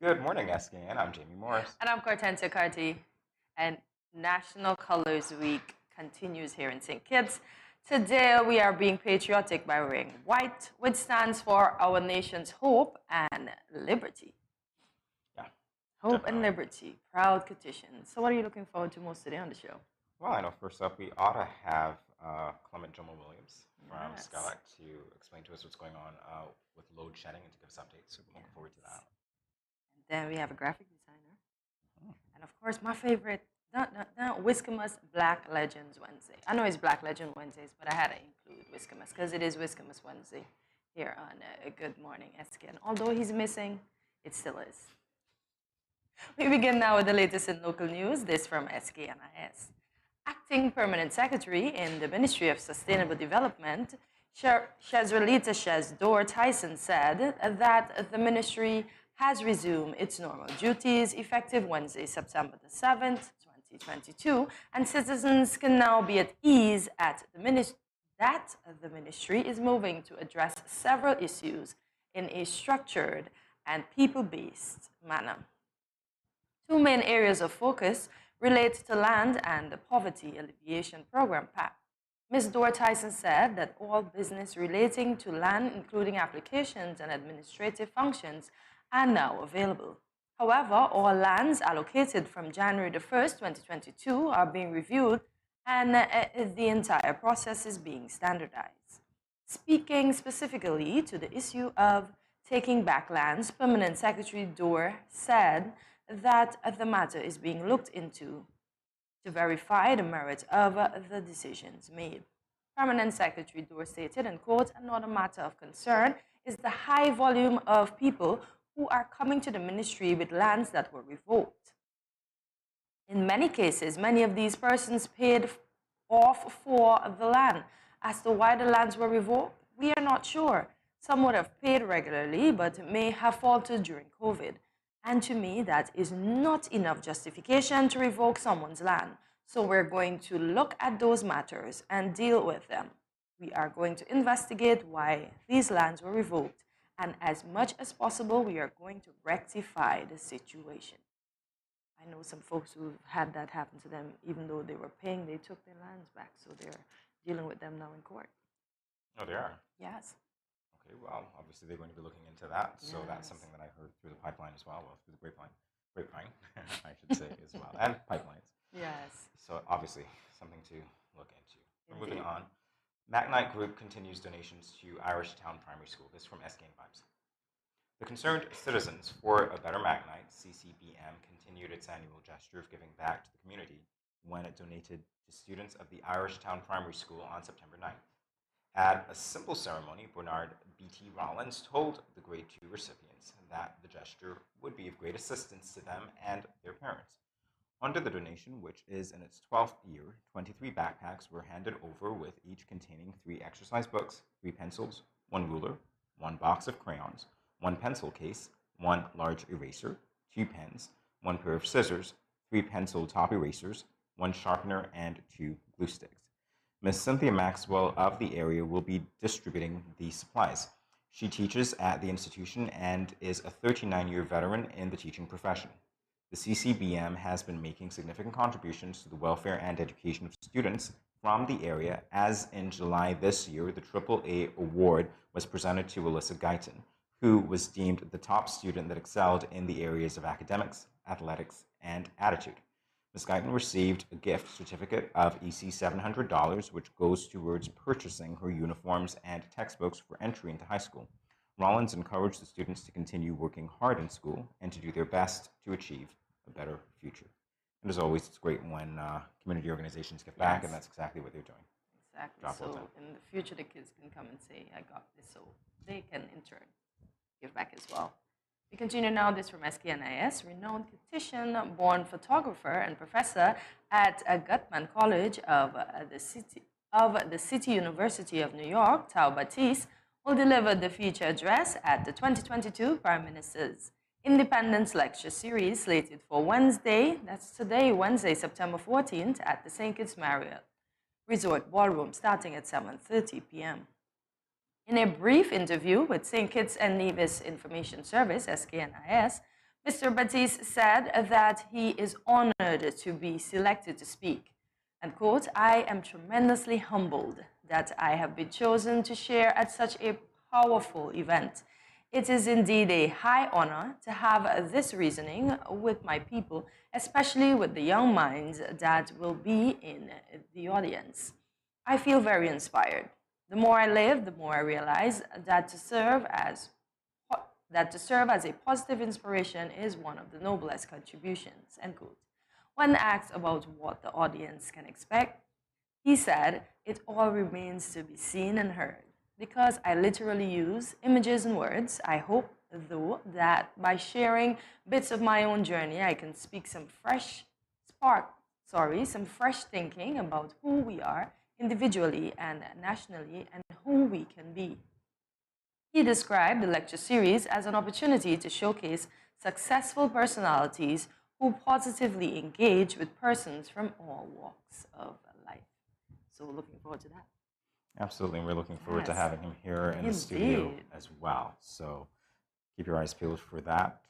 Good morning, SKN. I'm Jamie Morris. And I'm Cortensia Carty. And National Colors Week continues here in St. Kitts. Today we are being patriotic by wearing white, which stands for our nation's hope and liberty. Yeah. Hope and liberty. Proud Kittitians. So what are you looking forward to most today on the show? Well, I know first up we ought to have Clement Jomo Williams from Skylight to explain to us what's going on with load shedding and to give us updates. So we're looking forward to that. Then we have a graphic designer. And of course, my favorite, Whiskamus Black Legends Wednesday. I know it's Black Legend Wednesdays, but I had to include Whiskamus because it is Whiskamus Wednesday here on Good Morning SKN. Although he's missing, it still is. We begin now with the latest in local news. This from SKNIS. Acting Permanent Secretary in the Ministry of Sustainable Development, Shezrelita Shezdor Tyson said that the ministry has resumed its normal duties effective Wednesday, September the 7th, 2022, and citizens can now be at ease at the ministry is moving to address several issues in a structured and people-based manner. Two main areas of focus relate to land and the Poverty Alleviation Program, PAP. Ms. Dor Tyson said that all business relating to land, including applications and administrative functions, are now available. However, all lands allocated from January the 1st, 2022 are being reviewed and the entire process is being standardized. Speaking specifically to the issue of taking back lands, Permanent Secretary Dor said that the matter is being looked into to verify the merit of the decisions made. Permanent Secretary Dor stated, and quote, "Another matter of concern is the high volume of people who are coming to the ministry with lands that were revoked. In many cases, many of these persons paid off for the land. As to why the lands were revoked, we are not sure. Some would have paid regularly, but may have faltered during COVID. And to me, that is not enough justification to revoke someone's land. So we're going to look at those matters and deal with them. We are going to investigate why these lands were revoked. And as much as possible, we are going to rectify the situation." I know some folks who had that happen to them, even though they were paying, they took their lands back. So they're dealing with them now in court. Oh, they are? Yes. Okay, well, obviously they're going to be looking into that. So that's something that I heard through the pipeline as well, through the grapevine, I should say as well, and pipelines. Yes. So obviously something to look into. We're moving on. McKnight Group continues donations to Irish Town Primary School. This is from SKN Vibes. The Concerned Citizens for a Better McKnight, CCBM, continued its annual gesture of giving back to the community when it donated to students of the Irish Town Primary School on September 9th. At a simple ceremony, Bernard B.T. Rollins told the grade 2 recipients that the gesture would be of great assistance to them and their parents. Under the donation, which is in its 12th year, 23 backpacks were handed over with each containing 3 exercise books, 3 pencils, 1 ruler, 1 box of crayons, 1 pencil case, 1 large eraser, 2 pens, 1 pair of scissors, 3 pencil top erasers, 1 sharpener, and 2 glue sticks. Ms. Cynthia Maxwell of the area will be distributing these supplies. She teaches at the institution and is a 39-year veteran in the teaching profession. The CCBM has been making significant contributions to the welfare and education of students from the area, as in July this year, the AAA award was presented to Alyssa Guyton, who was deemed the top student that excelled in the areas of academics, athletics, and attitude. Ms. Guyton received a gift certificate of EC $700, which goes towards purchasing her uniforms and textbooks for entry into high school. Rollins encouraged the students to continue working hard in school and to do their best to achieve a better future. And as always, it's great when community organizations give back, and that's exactly what they're doing. Exactly. So in the future, the kids can come and say, "I got this," so they can in turn give back as well. We continue now. This from SKNIS. Renowned Kittitian-born photographer and professor at Gutman College of the City University of New York, Tao Batiste, will deliver the feature address at the 2022 Prime Minister's Independence Lecture Series slated for Wednesday, that's today, Wednesday, September 14th at the St. Kitts Marriott Resort Ballroom starting at 7:30 p.m. In a brief interview with St. Kitts and Nevis Information Service, SKNIS, Mr. Batiste said that he is honored to be selected to speak. And quote, I am tremendously humbled that I have been chosen to share at such a powerful event. It is indeed a high honor to have this reasoning with my people, especially with the young minds that will be in the audience. I feel very inspired. The more I live, the more I realize that to serve as a positive inspiration is one of the noblest contributions, end quote. When asked about what the audience can expect, he said, it all remains to be seen and heard. Because I literally use images and words, I hope, though, that by sharing bits of my own journey, I can speak some fresh thinking about who we are individually and nationally and who we can be. He described the lecture series as an opportunity to showcase successful personalities who positively engage with persons from all walks of life. So looking forward to that. Absolutely, and we're looking forward to having him here in the studio as well. So keep your eyes peeled for that.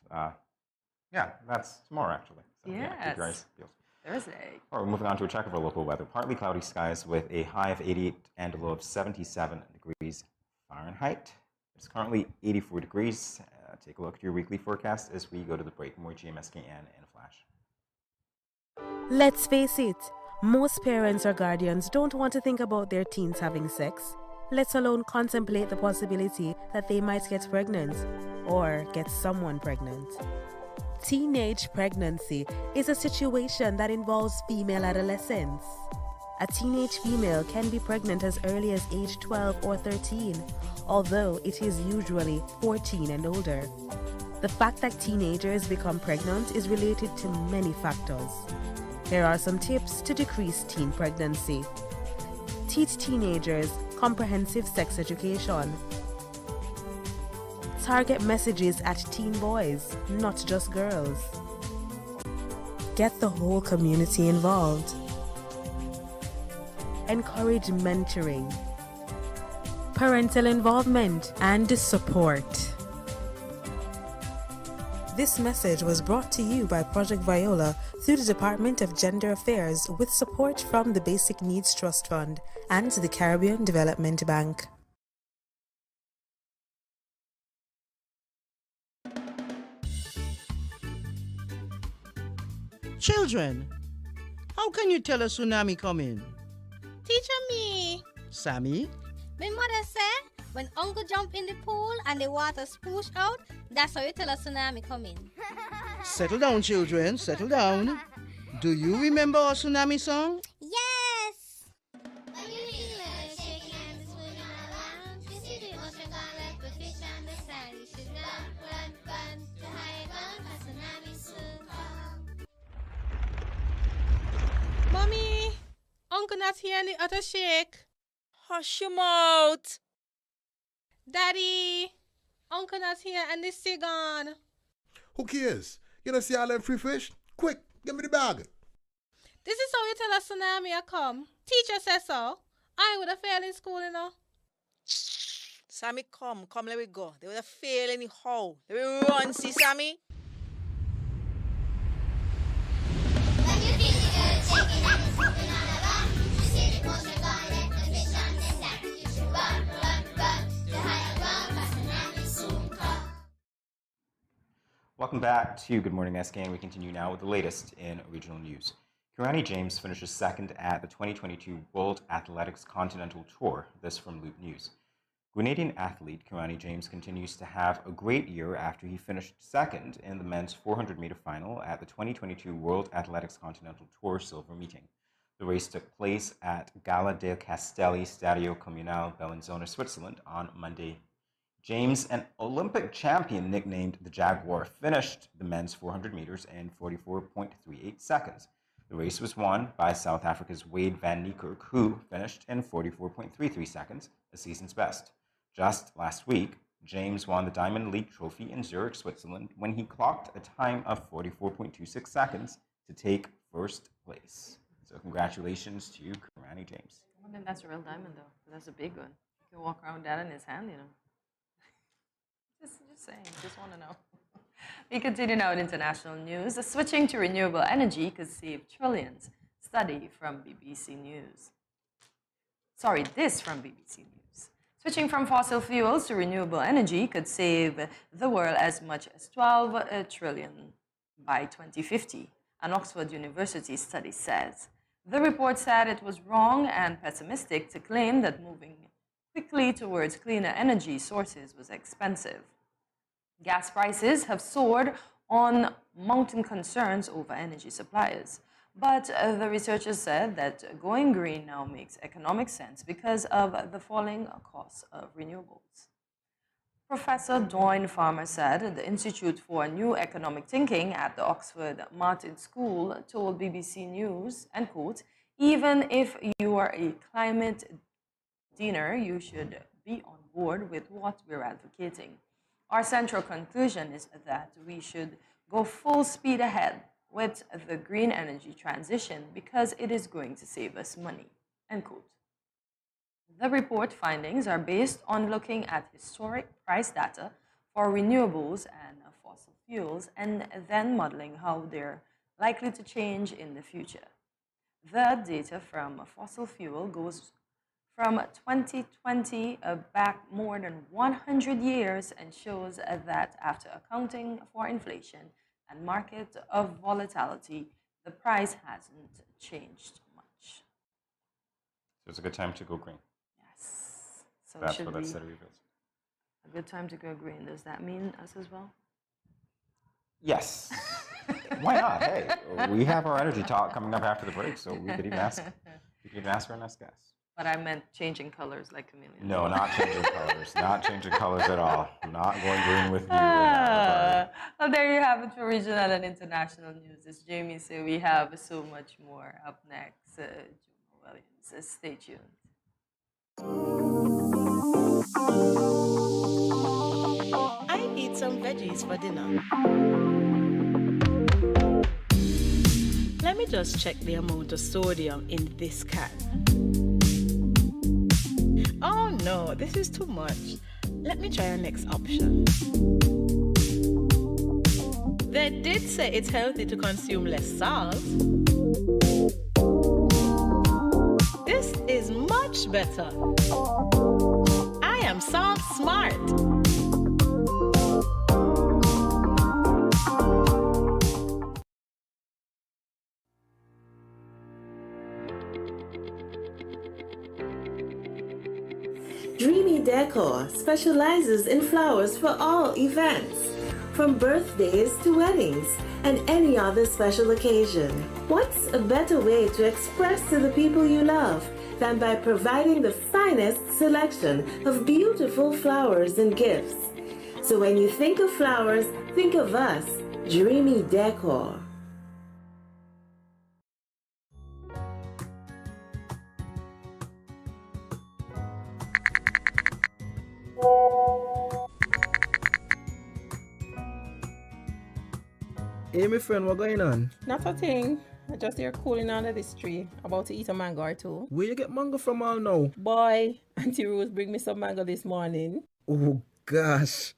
Yeah, that's tomorrow, actually. So, yes. Yeah, keep your eyes peeled. Thursday. All right, we're moving on to a check of our local weather. Partly cloudy skies with a high of 88 and a low of 77 degrees Fahrenheit. It's currently 84 degrees. Take a look at your weekly forecast as we go to the break. More GMSKN in a flash. Let's face it, most parents or guardians don't want to think about their teens having sex, let alone contemplate the possibility that they might get pregnant or get someone pregnant. Teenage pregnancy is a situation that involves female adolescents. A teenage female can be pregnant as early as age 12 or 13, although it is usually 14 and older. The fact that teenagers become pregnant is related to many factors. Here are some tips to decrease teen pregnancy. Teach teenagers comprehensive sex education. Target messages at teen boys, not just girls. Get the whole community involved. Encourage mentoring, parental involvement, and support. This message was brought to you by Project Viola through the Department of Gender Affairs with support from the Basic Needs Trust Fund and the Caribbean Development Bank. Children, how can you tell a tsunami coming? Teacher me. Sammy? My mother said when uncle jump in the pool and the water spoosh out, that's how you tell a tsunami coming. Settle down, children, settle down. Do you remember our tsunami song? Yes! When you feel it shaking and it's moving around, you see the ocean gone left the fish and the sand. You should run to hide on, a tsunami soon come. Mommy, Uncle not here and the other shake. Hush your mouth. Daddy, Uncle not here and the sea gone. Who cares? You don't see all them free fish? Quick, give me the bag. This is how you tell a tsunami a come. Teacher says so. I would have failed in school, you know. Sammy, come, let me go. They would have failed anyhow. Let me run, see Sammy. When you feel the earth shaking and it's moving all around, you see the ocean gone left the fish and the sand. You should run to hide on, a tsunami soon come. Welcome back to Good Morning SKN. We continue now with the latest in regional news. Kirani James finishes second at the 2022 World Athletics Continental Tour. This from Loop News. Grenadian athlete Kirani James continues to have a great year after he finished second in the men's 400-meter final at the 2022 World Athletics Continental Tour Silver Meeting. The race took place at Gala del Castelli Stadio Comunale Bellinzona, Switzerland on Monday. James, an Olympic champion nicknamed the Jaguar, finished the men's 400 meters in 44.38 seconds. The race was won by South Africa's Wade van Niekerk, who finished in 44.33 seconds, a season's best. Just last week, James won the Diamond League Trophy in Zurich, Switzerland, when he clocked a time of 44.26 seconds to take first place. So congratulations to Kirani James. I think that's a real diamond, though. That's a big one. You can walk around with that in his hand, you know. Just saying. Just want to know. We continue now with international news. Switching to renewable energy could save trillions. Study from BBC News. Sorry, this from BBC News. Switching from fossil fuels to renewable energy could save the world as much as 12 trillion by 2050, an Oxford University study says. The report said it was wrong and pessimistic to claim that moving quickly towards cleaner energy sources was expensive. Gas prices have soared on mounting concerns over energy suppliers. But the researchers said that going green now makes economic sense because of the falling costs of renewables. Professor Doyne Farmer said the Institute for New Economic Thinking at the Oxford Martin School told BBC News, and quote, even if you are a climate denier, you should be on board with what we're advocating. Our central conclusion is that we should go full speed ahead with the green energy transition because it is going to save us money, end quote. The report findings are based on looking at historic price data for renewables and fossil fuels and then modeling how they're likely to change in the future. The data from fossil fuel goes from 2020 back more than 100 years and shows that after accounting for inflation and market of volatility, the price hasn't changed much. So it's a good time to go green. Yes. So That's should what that we, study reveals. a good time to go green. Does that mean us as well? Yes. Why not? Hey, we have our energy talk coming up after the break, so we could even ask. We could even ask our next guest. But I meant changing colors like chameleon. No, not changing colors. Not changing colors at all. Not going green with you. In that regard. Well, there you have it for regional and international news. As Jamie said, we have so much more up next. Juma Williams, stay tuned. I eat some veggies for dinner. Let me just check the amount of sodium in this can. Oh no, this is too much. Let me try our next option. They did say it's healthy to consume less salt. This is much better. I am salt smart. Dreamy Decor specializes in flowers for all events, from birthdays to weddings and any other special occasion. What's a better way to express to the people you love than by providing the finest selection of beautiful flowers and gifts? So when you think of flowers, think of us, Dreamy Decor. Hey, my friend, what going on? Not a thing. I just here cooling under this tree, about to eat a mango or two. Where you get mango from all now? Boy, Auntie Rose bring me some mango this morning. Oh, gosh.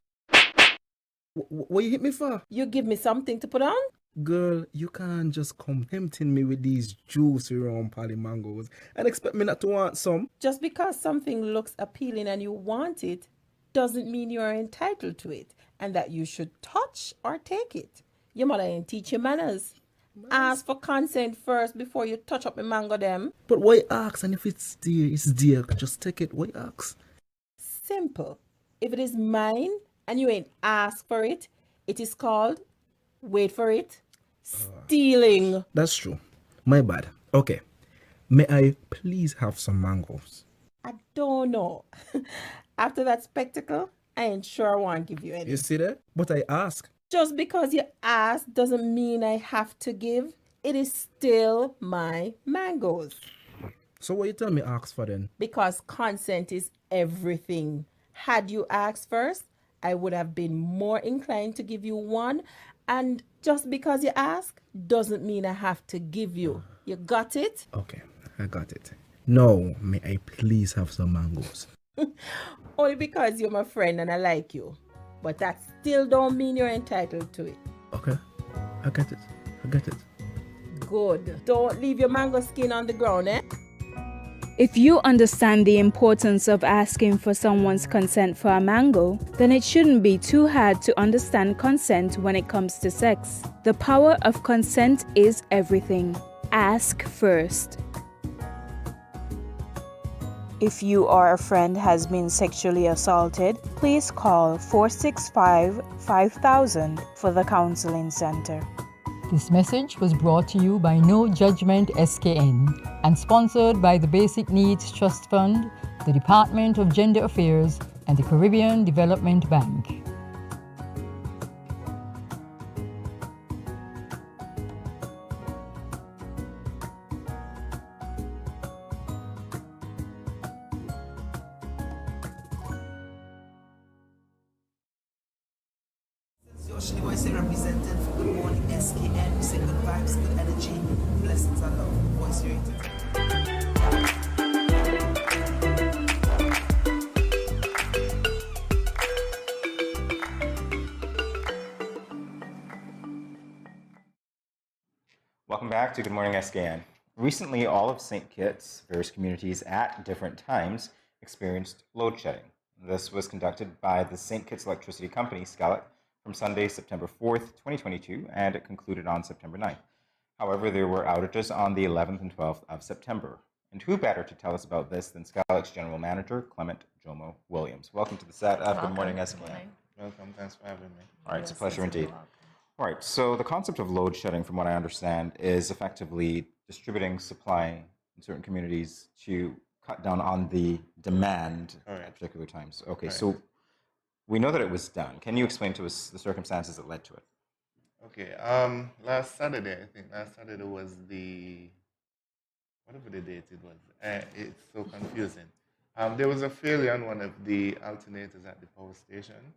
What you hit me for? You give me something to put on? Girl, you can't just come tempting me with these juicy round pally mangoes and expect me not to want some. Just because something looks appealing and you want it, doesn't mean you are entitled to it and that you should touch or take it. Your mother ain't teach you manners. Ask for consent first before you touch up the mango them. But why ask? And if it's dear, it's dear. Just take it. Why ask? Simple. If it is mine and you ain't asked for it, it is called, wait for it, stealing. That's true. My bad. Okay. May I please have some mangoes? I don't know. After that spectacle, I ain't sure I want to give you any. You see that? But I ask. Just because you ask doesn't mean I have to give. It is still my mangoes. So what you tell me ask for then? Because consent is everything. Had you asked first, I would have been more inclined to give you one. And just because you ask doesn't mean I have to give you. You got it? Okay, I got it. Now, may I please have some mangoes? Only because you're my friend and I like you. but that still don't mean you're entitled to it. Okay, I get it. Good. Don't leave your mango skin on the ground, eh? If you understand the importance of asking for someone's consent for a mango, then it shouldn't be too hard to understand consent when it comes to sex. The power of consent is everything. Ask first. If you or a friend has been sexually assaulted, please call 465-5000 for the Counseling Center. This message was brought to you by No Judgment SKN and sponsored by the Basic Needs Trust Fund, the Department of Gender Affairs, and the Caribbean Development Bank. Socially voice represented for Good Morning SKN. We say good vibes, good energy, blessings and love. Voice rated. Welcome back to Good Morning SKN. Recently, all of St. Kitts, various communities at different times, experienced load shedding. This was conducted by the St. Kitts Electricity Company, SCALEC, from Sunday, September 4th, 2022, and it concluded on September 9th. However, there were outages on the 11th and 12th of September. And who better to tell us about this than SCALEC's General Manager, Clement Jomo Williams. Welcome to the set of Good Morning SKN. Welcome, thanks for having me. All right, it's a pleasure indeed. All right, so the concept of load shedding, from what I understand, is effectively distributing supply in certain communities to cut down on the demand at particular times. Okay, so we know that it was done. Can you explain to us the circumstances that led to it? Okay, last Saturday, I think last Saturday was whatever the date it was. It's so confusing. There was a failure on one of the alternators at the power station,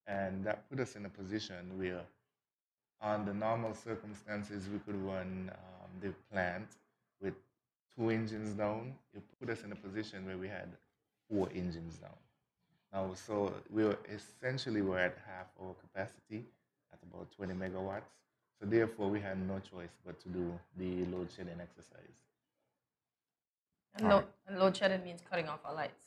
and that put us in a position where, on the normal circumstances, we could run the plant with 2 engines down. It put us in a position where we had 4 engines down. Now, so we're at half our capacity at about 20 megawatts. So therefore, we had no choice but to do the load shedding exercise. And load shedding means cutting off our lights,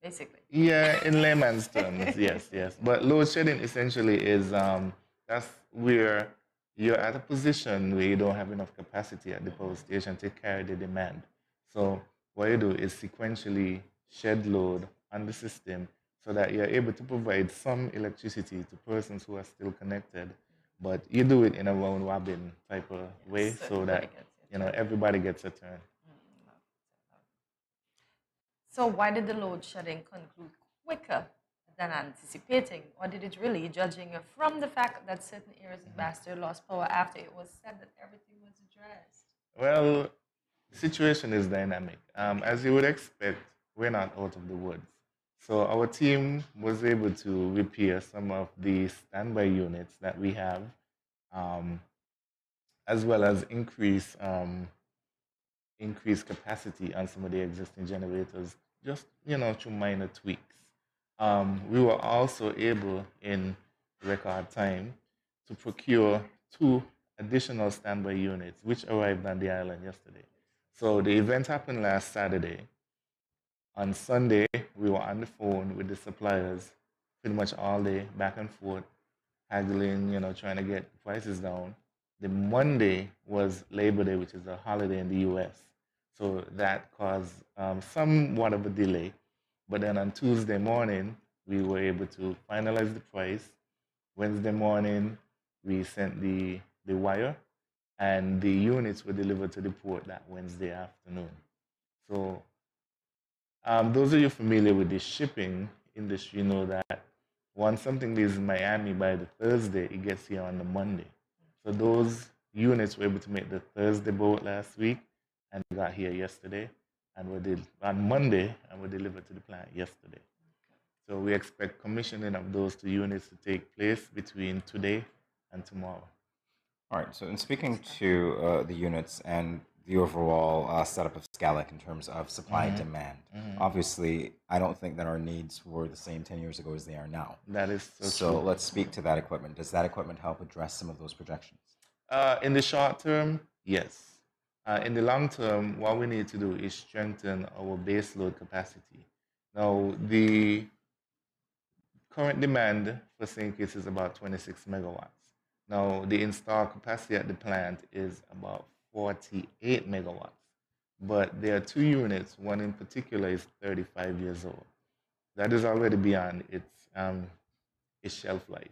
basically. Yeah, in layman's terms, yes. But load shedding essentially is that's where you're at a position where you don't have enough capacity at the power station to carry the demand. So what you do is sequentially shed load on the system so that you're able to provide some electricity to persons who are still connected, but you do it in a round robin type of way so that everybody gets a turn. So why did the load shedding conclude quicker than anticipating, or did it really, judging from the fact that certain areas of Bastard lost power after it was said that everything was addressed? Well, the situation is dynamic. As you would expect, we're not out of the woods. So our team was able to repair some of the standby units that we have, as well as increase capacity on some of the existing generators, just through minor tweaks. We were also able, in record time, to procure 2 additional standby units, which arrived on the island yesterday. So the event happened last Saturday. On Sunday, we were on the phone with the suppliers pretty much all day, back and forth, haggling, trying to get prices down. The Monday was Labor Day, which is a holiday in the U.S. So that caused somewhat of a delay. But then on Tuesday morning, we were able to finalize the price. Wednesday morning, we sent the wire, and the units were delivered to the port that Wednesday afternoon. So those of you familiar with the shipping industry know that once something leaves Miami by the Thursday, it gets here on the Monday. So those units were able to make the Thursday boat last week and got here yesterday, and were on Monday and were delivered to the plant yesterday. So we expect commissioning of those 2 units to take place between today and tomorrow. All right, so in speaking to the units and the overall setup of SCALEC in terms of supply and demand. Obviously, I don't think that our needs were the same 10 years ago as they are now. That is so true. let's speak to that equipment. Does that equipment help address some of those projections? In the short term, yes. In the long term, what we need to do is strengthen our base load capacity. Now, the current demand for St. Kitts is about 26 megawatts. Now, the installed capacity at the plant is about 48 megawatts. But there are two units, one in particular is 35 years old. That is already beyond its shelf life.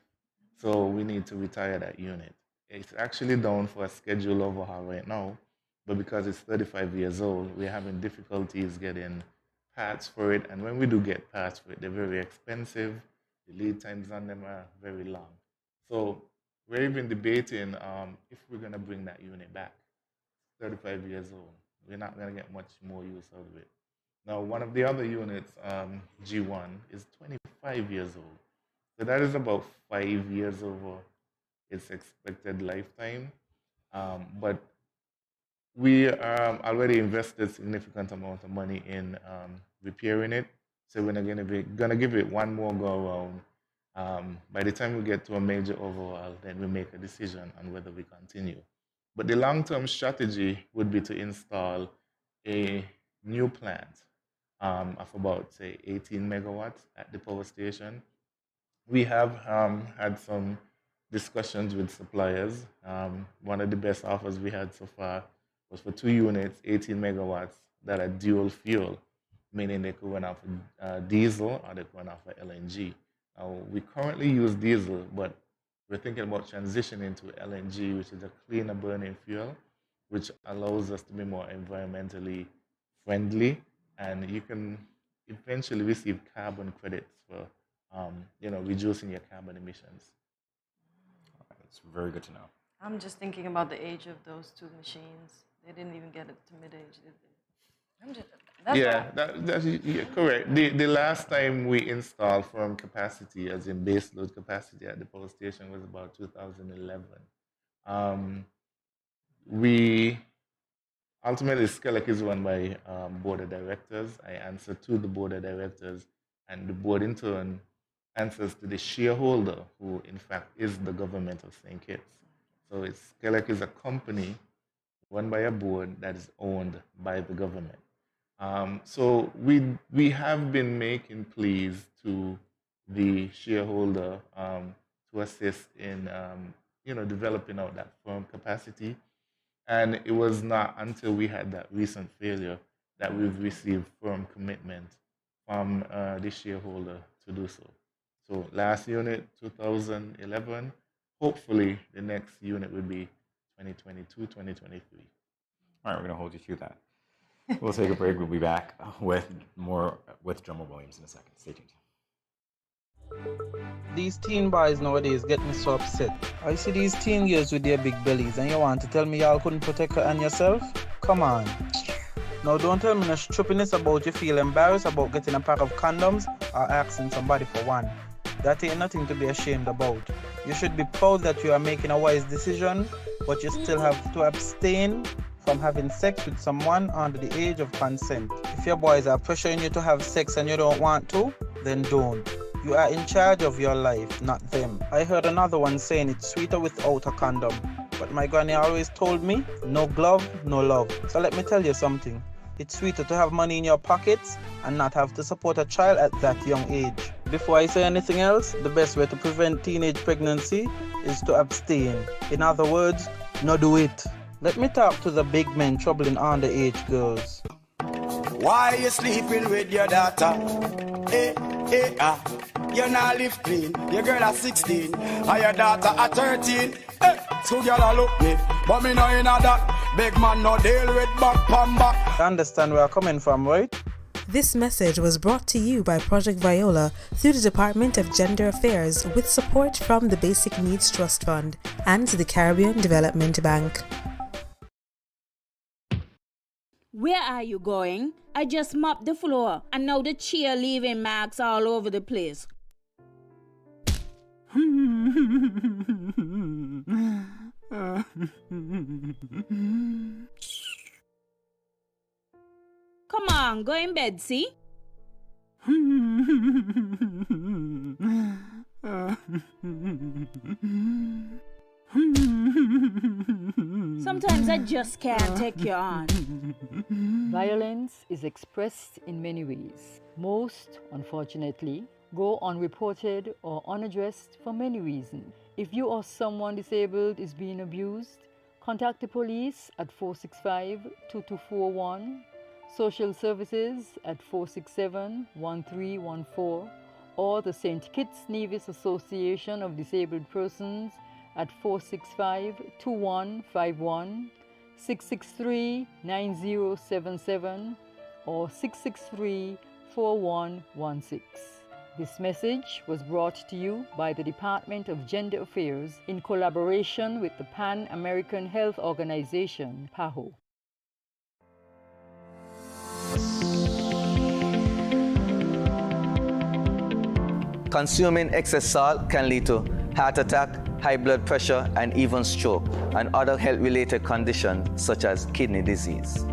So we need to retire that unit. It's actually down for a scheduled overhaul right now, but because it's 35 years old, we're having difficulties getting parts for it. And when we do get parts for it, they're very expensive. The lead times on them are very long. So we're even debating if we're going to bring that unit back. 35 years old. We're not going to get much more use out of it. Now, one of the other units, G1, is 25 years old. So that is about 5 years over its expected lifetime. But we already invested significant amount of money in repairing it. So we're going to give it one more go around. By the time we get to a major overhaul, then we make a decision on whether we continue. But the long-term strategy would be to install a new plant of about, say, 18 megawatts at the power station. We have had some discussions with suppliers. One of the best offers we had so far was for 2 units, 18 megawatts, that are dual fuel, meaning they could run off diesel or they could run off LNG. Now, we currently use diesel, but we're thinking about transitioning to LNG, which is a cleaner burning fuel, which allows us to be more environmentally friendly, and you can eventually receive carbon credits for reducing your carbon emissions. That's very good to know. I'm just thinking about the age of those 2 machines. They didn't even get it to mid-age, did they? That's correct. The last time we installed firm capacity, as in base load capacity at the power station, was about 2011. Ultimately, SCALEC is run by board of directors. I answer to the board of directors, and the board in turn answers to the shareholder, who in fact is the government of St. Kitts. So SCALEC is a company run by a board that is owned by the government. So we have been making pleas to the shareholder to assist in developing out that firm capacity. And it was not until we had that recent failure that we've received firm commitment from the shareholder to do so. So last unit, 2011. Hopefully the next unit will be 2022, 2023. All right, we're going to hold you to that. We'll take a break. We'll be back with more with Drummer Williams in a second. Stay tuned. These teen boys nowadays get me so upset. I see these teen girls with their big bellies, and you want to tell me y'all couldn't protect her and yourself? Come on. Now don't tell me no stupidness about you feel embarrassed about getting a pack of condoms or asking somebody for one. That ain't nothing to be ashamed about. You should be proud that you are making a wise decision, but you still have to abstain from having sex with someone under the age of consent. If your boys are pressuring you to have sex and you don't want to, then don't. You are in charge of your life, not them. I heard another one saying it's sweeter without a condom. But my granny always told me, no glove, no love. So let me tell you something. It's sweeter to have money in your pockets and not have to support a child at that young age. Before I say anything else, the best way to prevent teenage pregnancy is to abstain. In other words, no do it. Let me talk to the big men troubling underage girls. Why you sleeping with your daughter? You not live clean. Your girl at 16, and your daughter at 13. So girl a look me, but me no inna that. Big man no deal with back pan back. You understand where I'm coming from, right? This message was brought to you by Project Viola through the Department of Gender Affairs with support from the Basic Needs Trust Fund and the Caribbean Development Bank. Where are you going? I just mopped the floor and now the chair leaving marks all over the place. Come on, go in bed, see? Sometimes I just can't take you on. Violence is expressed in many ways. Most, unfortunately, go unreported or unaddressed for many reasons. If you or someone disabled is being abused, contact the police at 465-2241, social services at 467-1314, or the St. Kitts Nevis Association of Disabled Persons at 465-2151, 663-9077, or 663-4116. This message was brought to you by the Department of Gender Affairs in collaboration with the Pan American Health Organization, PAHO. Consuming excess salt can lead to heart attack, high blood pressure, and even stroke, and other health-related conditions such as kidney disease.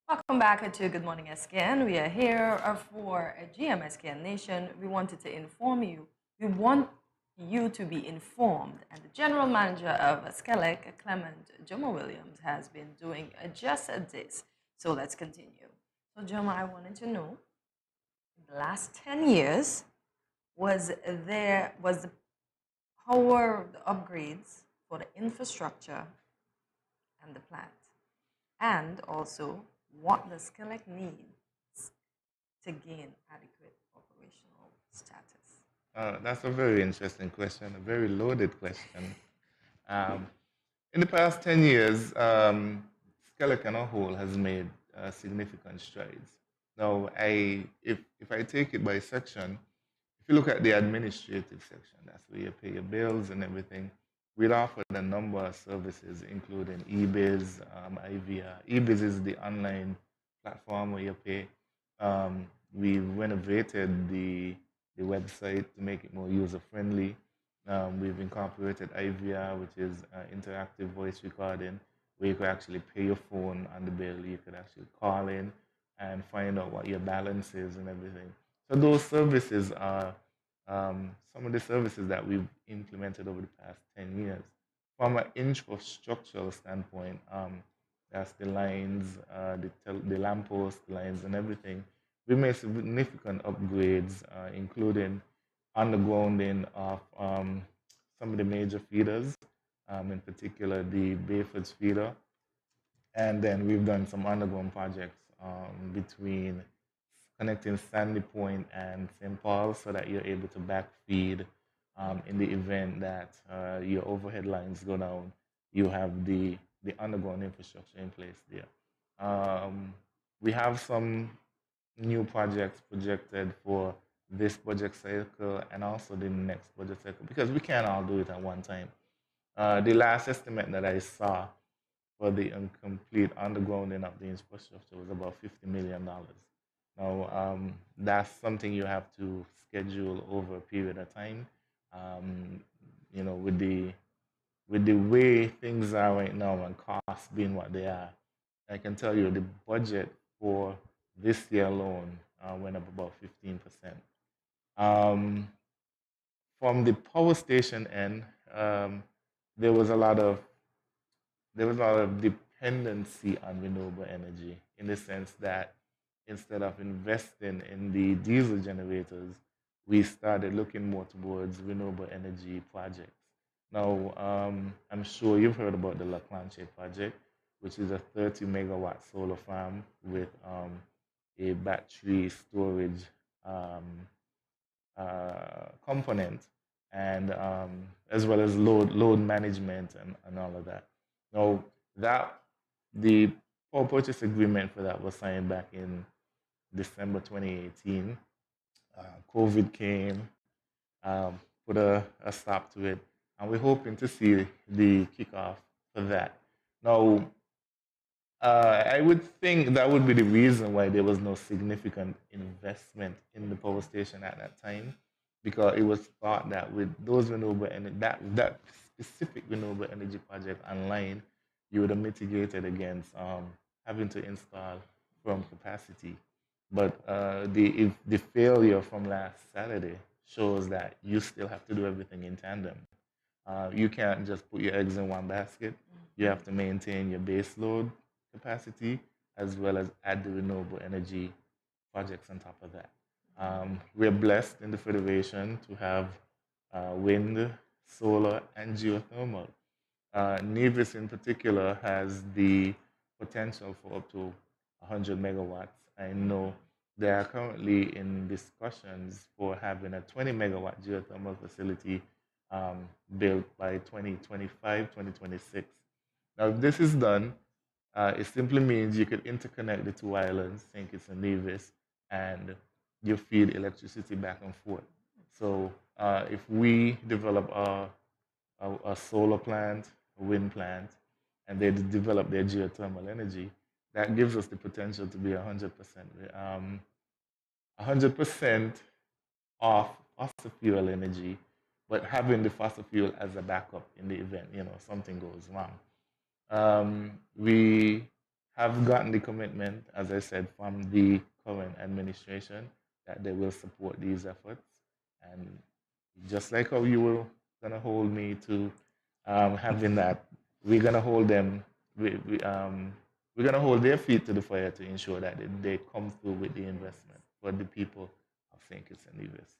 Welcome back to Good Morning SKN. We are here for GMSKN Nation. We wanted to inform you. We want you to be informed. And the general manager of Skellig, Clement Joma Williams, has been doing just this. So let's continue. So Joma, I wanted to know, in the last 10 years, how were the upgrades for the infrastructure and the plant? And also, what does Skellig needs to gain adequate operational status? That's a very interesting question, a very loaded question. In the past 10 years, Skellig on a whole has made significant strides. Now, if I take it by section, if you look at the administrative section, that's where you pay your bills and everything, we'd offered a number of services, including eBiz, IVR. eBiz is the online platform where you pay. We renovated the website to make it more user-friendly. We've incorporated IVR, which is interactive voice recording, where you could actually pay your phone on the bill. You could actually call in and find out what your balance is and everything. So those services are some of the services that we've implemented over the past 10 years. From an infrastructural standpoint, that's the lines, the lampposts, the lines and everything. We made significant upgrades, including undergrounding of some of the major feeders, in particular the Bayford's feeder. And then we've done some underground projects between connecting Sandy Point and St. Paul so that you're able to backfeed in the event that your overhead lines go down. You have the underground infrastructure in place there. We have some new projects projected for this budget cycle and also the next budget cycle because we can't all do it at one time. The last estimate that I saw for the complete undergrounding of the infrastructure was about $50 million. Now, that's something you have to schedule over a period of time. You know, with the way things are right now and costs being what they are, I can tell you the budget for this year alone went up about 15%. From the power station end, there was a lot of dependency on renewable energy in the sense that instead of investing in the diesel generators, we started looking more towards renewable energy projects. Now, I'm sure you've heard about the La Planche project, which is a 30 megawatt solar farm with a battery storage component and as well as load management and all of that. Now, the power purchase agreement for that was signed back in December 2018. COVID came, put a stop to it, and we're hoping to see the kickoff for that. Now, I would think that would be the reason why there was no significant investment in the power station at that time, because it was thought that with those renewable energy, that specific renewable energy project online, you would have mitigated against having to install firm capacity. But the failure from last Saturday shows that you still have to do everything in tandem. You can't just put your eggs in one basket. You have to maintain your base load capacity as well as add the renewable energy projects on top of that. We're blessed in the Federation to have wind, solar, and geothermal. Nevis in particular has the potential for up to 100 megawatts. I know they are currently in discussions for having a 20 megawatt geothermal facility built by 2025, 2026. Now, if this is done, it simply means you could interconnect the two islands, St. Kitts and Nevis, and you feed electricity back and forth. So if we develop a solar plant, a wind plant, and they develop their geothermal energy, that gives us the potential to be 100% off fossil fuel energy, but having the fossil fuel as a backup in the event something goes wrong. We have gotten the commitment, as I said, from the current administration that they will support these efforts, and just like how you were gonna hold me to having that, we're gonna hold them. We're gonna hold their feet to the fire to ensure that they come through with the investment for the people of St. Kitts and Nevis.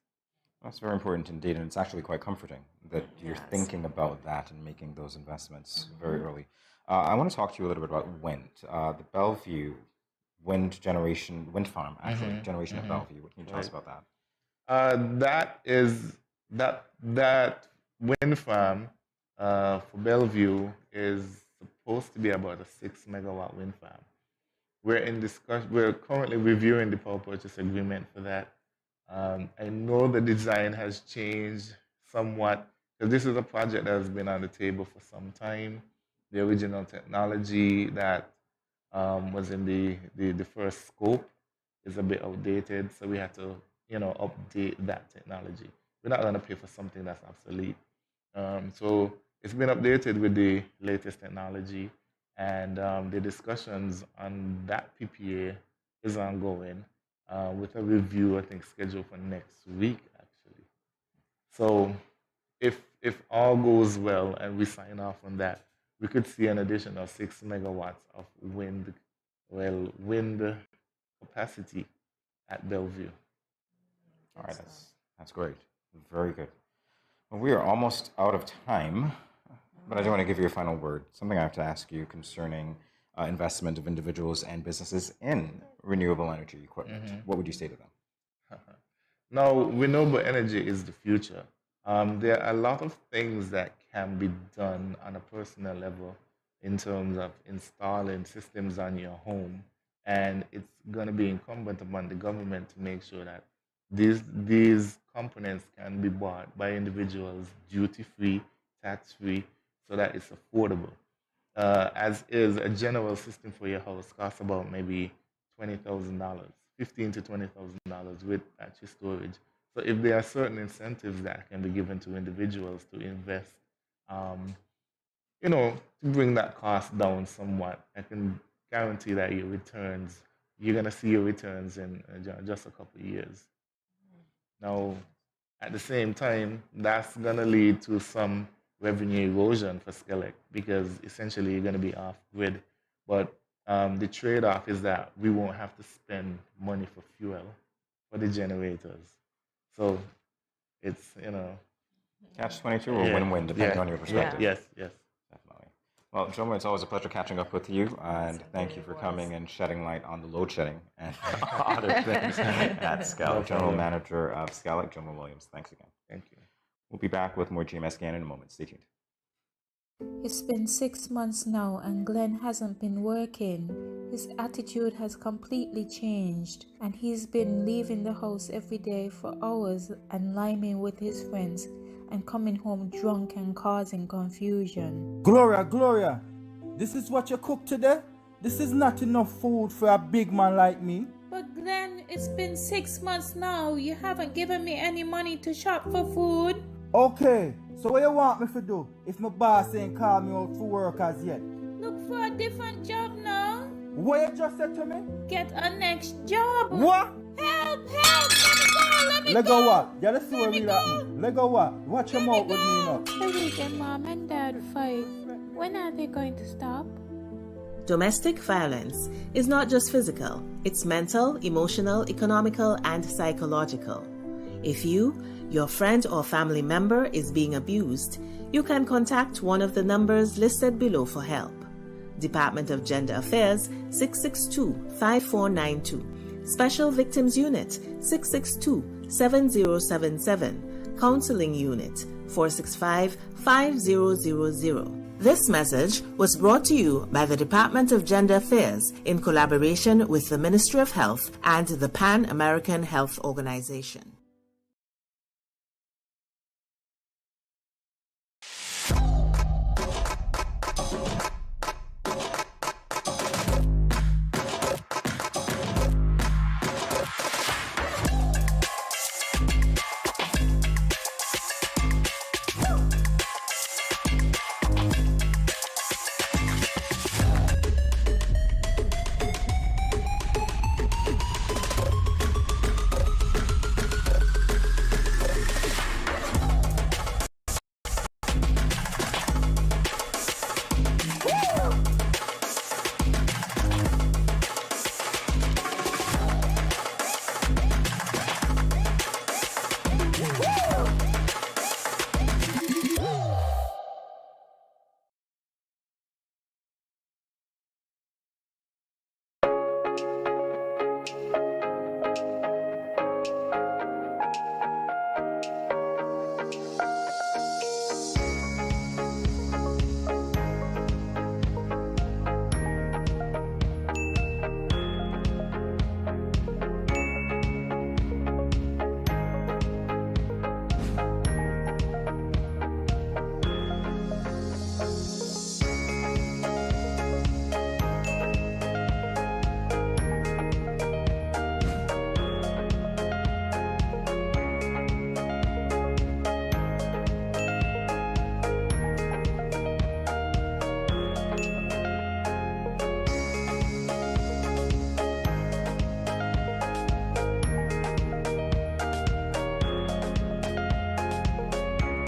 That's very important indeed, and it's actually quite comforting that you're thinking about that and making those investments very early. I want to talk to you a little bit about wind. The Bellevue wind farm, actually, generation of Bellevue. What can you tell us about that? That wind farm for Bellevue is supposed to be about a 6 megawatt wind farm. We're in discussion. We're currently reviewing the power purchase agreement for that. I know the design has changed somewhat, because this is a project that has been on the table for some time. The original technology that was in the first scope is a bit outdated, so we had to update that technology. We're not going to pay for something that's obsolete. So it's been updated with the latest technology, and the discussions on that PPA is ongoing, with a review, I think, scheduled for next week, actually. So if all goes well and we sign off on that, we could see an additional 6 megawatts of wind capacity at Bellevue. All right, that's great. Very good. Well, we are almost out of time, but I do want to give you a final word. Something I have to ask you concerning investment of individuals and businesses in renewable energy equipment. What would you say to them? Now, renewable energy is the future. There are a lot of things that can be done on a personal level in terms of installing systems on your home, and it's going to be incumbent upon the government to make sure that these components can be bought by individuals duty-free, tax-free, so that it's affordable. As is, a general system for your house costs about maybe $20,000, $15,000 to $20,000 with battery storage. So if there are certain incentives that can be given to individuals to invest, to bring that cost down somewhat, I can guarantee that you're going to see your returns in just a couple of years. Now, at the same time, that's going to lead to some revenue erosion for Skelec, because essentially you're going to be off grid. But the trade-off is that we won't have to spend money for fuel for the generators. So it's, Catch-22 or win-win, depending on your perspective. Yes. Definitely. Well, gentlemen, it's always a pleasure catching up with you, and thank you for coming and shedding light on the load shedding and other things at Skelec. General Manager of Skelec, General Williams. Thanks again. Thank you. We'll be back with more GMS SKN in a moment. Stay tuned. It's been 6 months now and Glenn hasn't been working. His attitude has completely changed and he's been leaving the house every day for hours and liming with his friends and coming home drunk and causing confusion. Gloria, this is what you cooked today? This is not enough food for a big man like me. But Glenn, it's been 6 months now. You haven't given me any money to shop for food. Okay, so what you want me to do if my boss ain't called me out for work as yet? Look for a different job now. What you just said to me? Get a next job. What? Help! Let me go! Let go what? Yeah, let's see what really happened. Let go what? Watch your mouth with me now. The reason Mom and Dad fight, when are they going to stop? Domestic violence is not just physical, it's mental, emotional, economical, and psychological. If you, your friend or family member is being abused, you can contact one of the numbers listed below for help. Department of Gender Affairs 662-5492, Special Victims Unit 662-7077, Counseling Unit 465-5000. This message was brought to you by the Department of Gender Affairs in collaboration with the Ministry of Health and the Pan American Health Organization.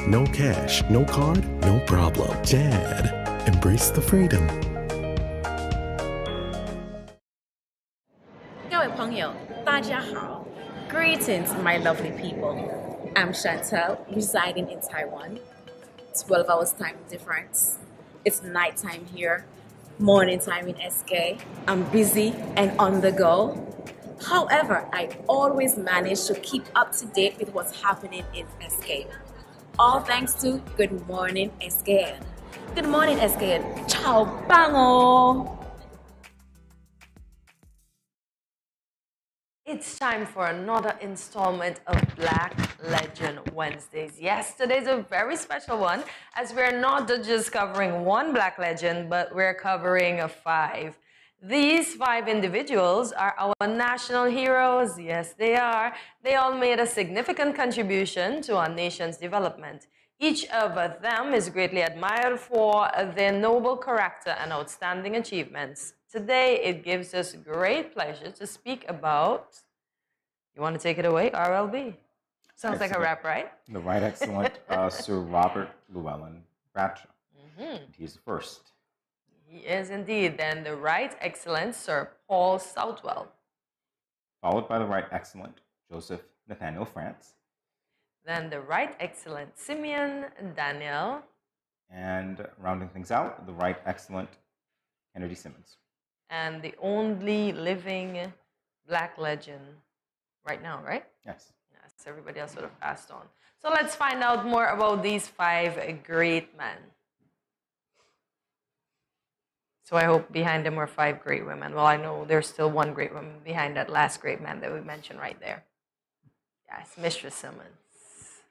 No cash, no card, no problem. Dad, embrace the freedom. 各位朋友，大家好. Greetings, my lovely people. I'm Chantel, residing in Taiwan. 12 hours time difference. It's nighttime here, morning time in SK. I'm busy and on the go. However, I always manage to keep up to date with what's happening in SK. All thanks to Good Morning SKN. Good morning SKN. Ciao bango. It's time for another installment of Black Legend Wednesdays. Yes, today's a very special one as we're not just covering one Black legend, but we're covering 5. These 5 individuals are our national heroes. Yes, they are. They all made a significant contribution to our nation's development. Each of them is greatly admired for their noble character and outstanding achievements. Today, it gives us great pleasure to speak about, you want to take it away, RLB? Sounds like a rap, right? The Right Excellent Sir Robert Llewellyn Bradshaw. He's the first. He is indeed. Then the Right Excellent Sir Paul Southwell. Followed by the Right Excellent Joseph Nathaniel France. Then the Right Excellent Simeon Daniel. And rounding things out, the Right Excellent Kennedy Simmons. And the only living Black legend right now, right? Yes. Yes, everybody else sort of passed on. So let's find out more about these 5 great men. So I hope behind them were 5 great women. Well, I know there's still one great woman behind that last great man that we mentioned right there. Yes, Mistress Simmons.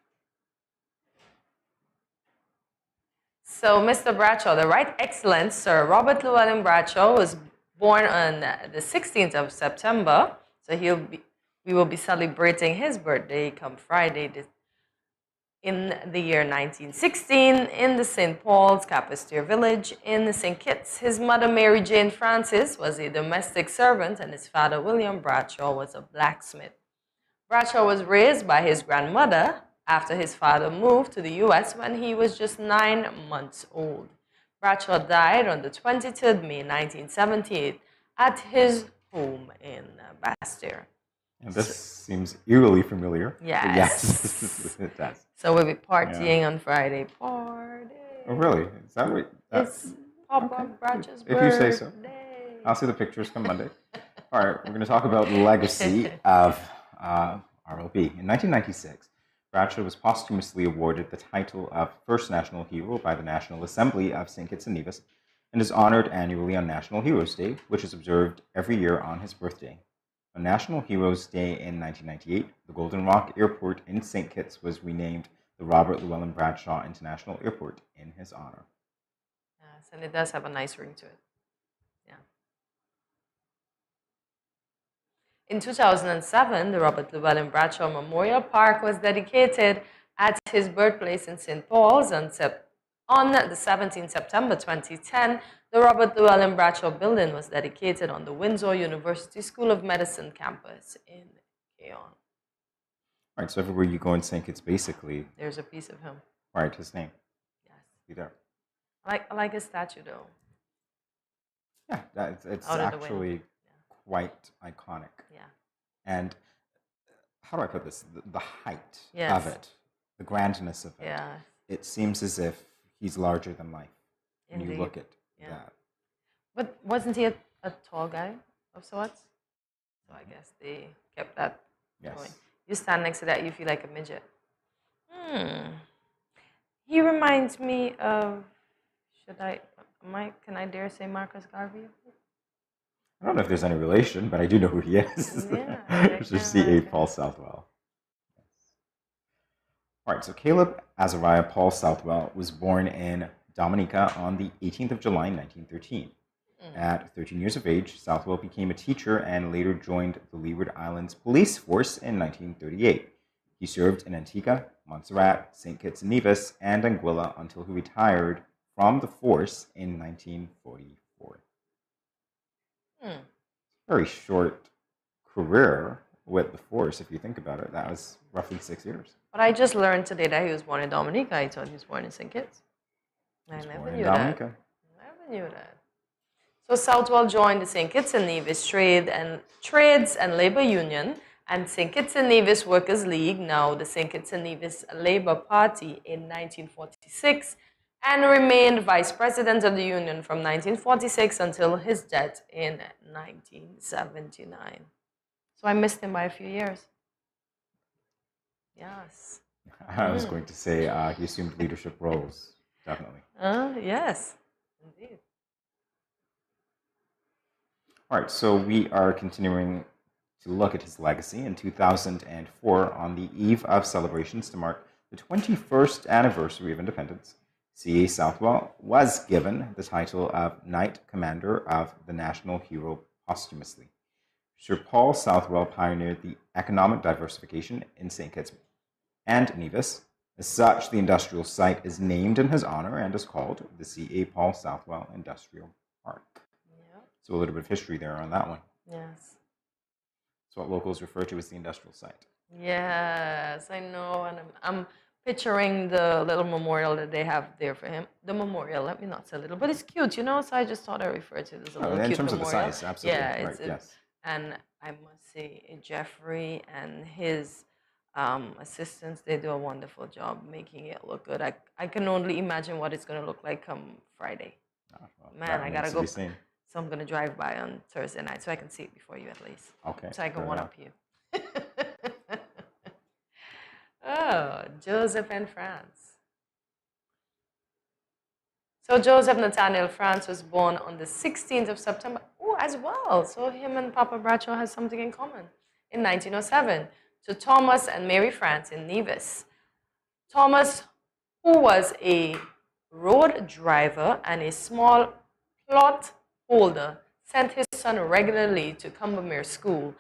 So, Mr. Bradshaw, the Right Excellent Sir Robert Llewellyn Bradshaw was born on the 16th of September. So we will be celebrating his birthday come Friday in the year 1916 in the St. Paul's Capister village in the St. Kitts. His mother, Mary Jane Francis, was a domestic servant, and his father, William Bradshaw, was a blacksmith. Bradshaw was raised by his grandmother after his father moved to the U.S. when he was just 9 months old. Bradshaw died on the 23rd May 1978 at his home in Bastille. And this seems eerily familiar. Yes. Yes, it does. So we'll be partying on Friday. Party. Oh, really? Is that what? It's Papa Bradshaw's If you say so. birthday. I'll see the pictures come Monday. All right, we're going to talk about the legacy of RLB. In 1996, Bradshaw was posthumously awarded the title of First National Hero by the National Assembly of St. Kitts and Nevis and is honored annually on National Heroes Day, which is observed every year on his birthday. On National Heroes Day in 1998, the Golden Rock Airport in St. Kitts was renamed the Robert Llewellyn Bradshaw International Airport in his honor. Yes, and it does have a nice ring to it. Yeah. In 2007, the Robert Llewellyn Bradshaw Memorial Park was dedicated at his birthplace in St. Paul's on the 17th September 2010. The Robert Llewellyn Bradshaw building was dedicated on the Windsor University School of Medicine campus in Keon. All right, so everywhere you go in St. Kitts, basically, there's a piece of him. Right, his name. Yes. Be there. I like his statue, though. Yeah, it's Out of the actually wind. quite iconic. Yeah. And how do I put this? The height Yes. of it, the grandness of it. Yeah. It seems as if he's larger than life when you Indeed. look at Yeah. that. But wasn't he a tall guy of sorts? So I guess they kept that Yes. going. You stand next to that, you feel like a midget. He reminds me of, can I dare say Marcus Garvey? I don't know if there's any relation, but I do know who he is. Yeah, Mr. C.A. Paul Southwell. Yes. All right, so Caleb Azariah Paul Southwell was born in Dominica on the 18th of July, 1913. At 13 years of age, Southwell became a teacher and later joined the Leeward Islands Police Force in 1938. He served in Antigua, Montserrat, St. Kitts and Nevis, and Anguilla until he retired from the force in 1944. Very short career with the force, if you think about it. That was roughly 6 years. But I just learned today that he was born in Dominica. I thought he was born in St. Kitts. I never knew that. Never knew that. So Southwell joined the St. Kitts and Nevis Trades and Labor Union and St. Kitts and Nevis Workers League, now the St. Kitts and Nevis Labor Party, in 1946 and remained vice president of the union from 1946 until his death in 1979. So I missed him by a few years. Yes. I was going to say he assumed leadership roles, definitely. Yes, indeed. All right, so we are continuing to look at his legacy. In 2004, on the eve of celebrations to mark the 21st anniversary of independence, C.A. Southwell was given the title of Knight Commander of the National Hero posthumously. Sir Paul Southwell pioneered the economic diversification in St. Kitts and Nevis. As such, the industrial site is named in his honor and is called the C.A. Paul Southwell Industrial Park. So a little bit of history there on that one. Yes. It's what locals refer to as the industrial site. Yes, I know, and I'm picturing the little memorial that they have there for him. The memorial, let me not say little, but it's cute, you know, so I just thought I referred to it as a little in cute terms memorial. of the size, absolutely. Yeah, Right, yes. and I must say, Jeffrey and his assistants, they do a wonderful job making it look good. I can only imagine what it's going to look like come Friday. Man, I gotta go. So I'm going to drive by on Thursday night so I can see it before you at least. Okay. So I can one-up you. Oh, Joseph and France. So Joseph Nathaniel France was born on the 16th of September. Oh, as well. So him and Papa Bradshaw has something in common. In 1907, to Thomas and Mary France in Nevis. Thomas, who was a road driver and a small plot holder, sent his son regularly to Combermere School.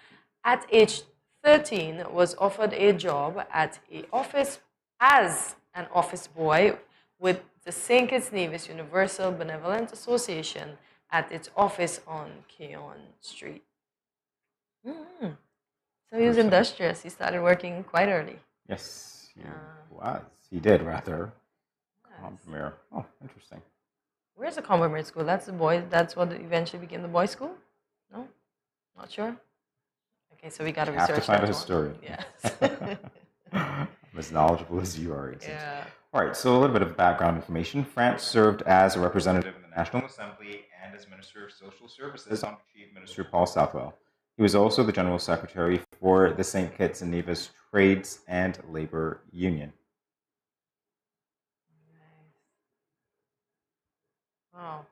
At age 13, was offered a job at an office as an office boy with the St. Kitts Nevis Universal Benevolent Association at its office on Keon Street. So he was industrious. He started working quite early. Yes, he was. He did, rather. Combermere. Oh, interesting. Where's the Combermere School? That's the boys. That's what eventually became the boys' school? No? Not sure? Okay, so we got to research have to find that a historian. Yes. I'm as knowledgeable as you are, it seems. Yeah. All right, so a little bit of background information. France served as a representative in the National Assembly and as Minister of Social Services under Chief Minister Paul Southwell. He was also the General Secretary for the St. Kitts and Nevis Trades and Labor Union. Wow.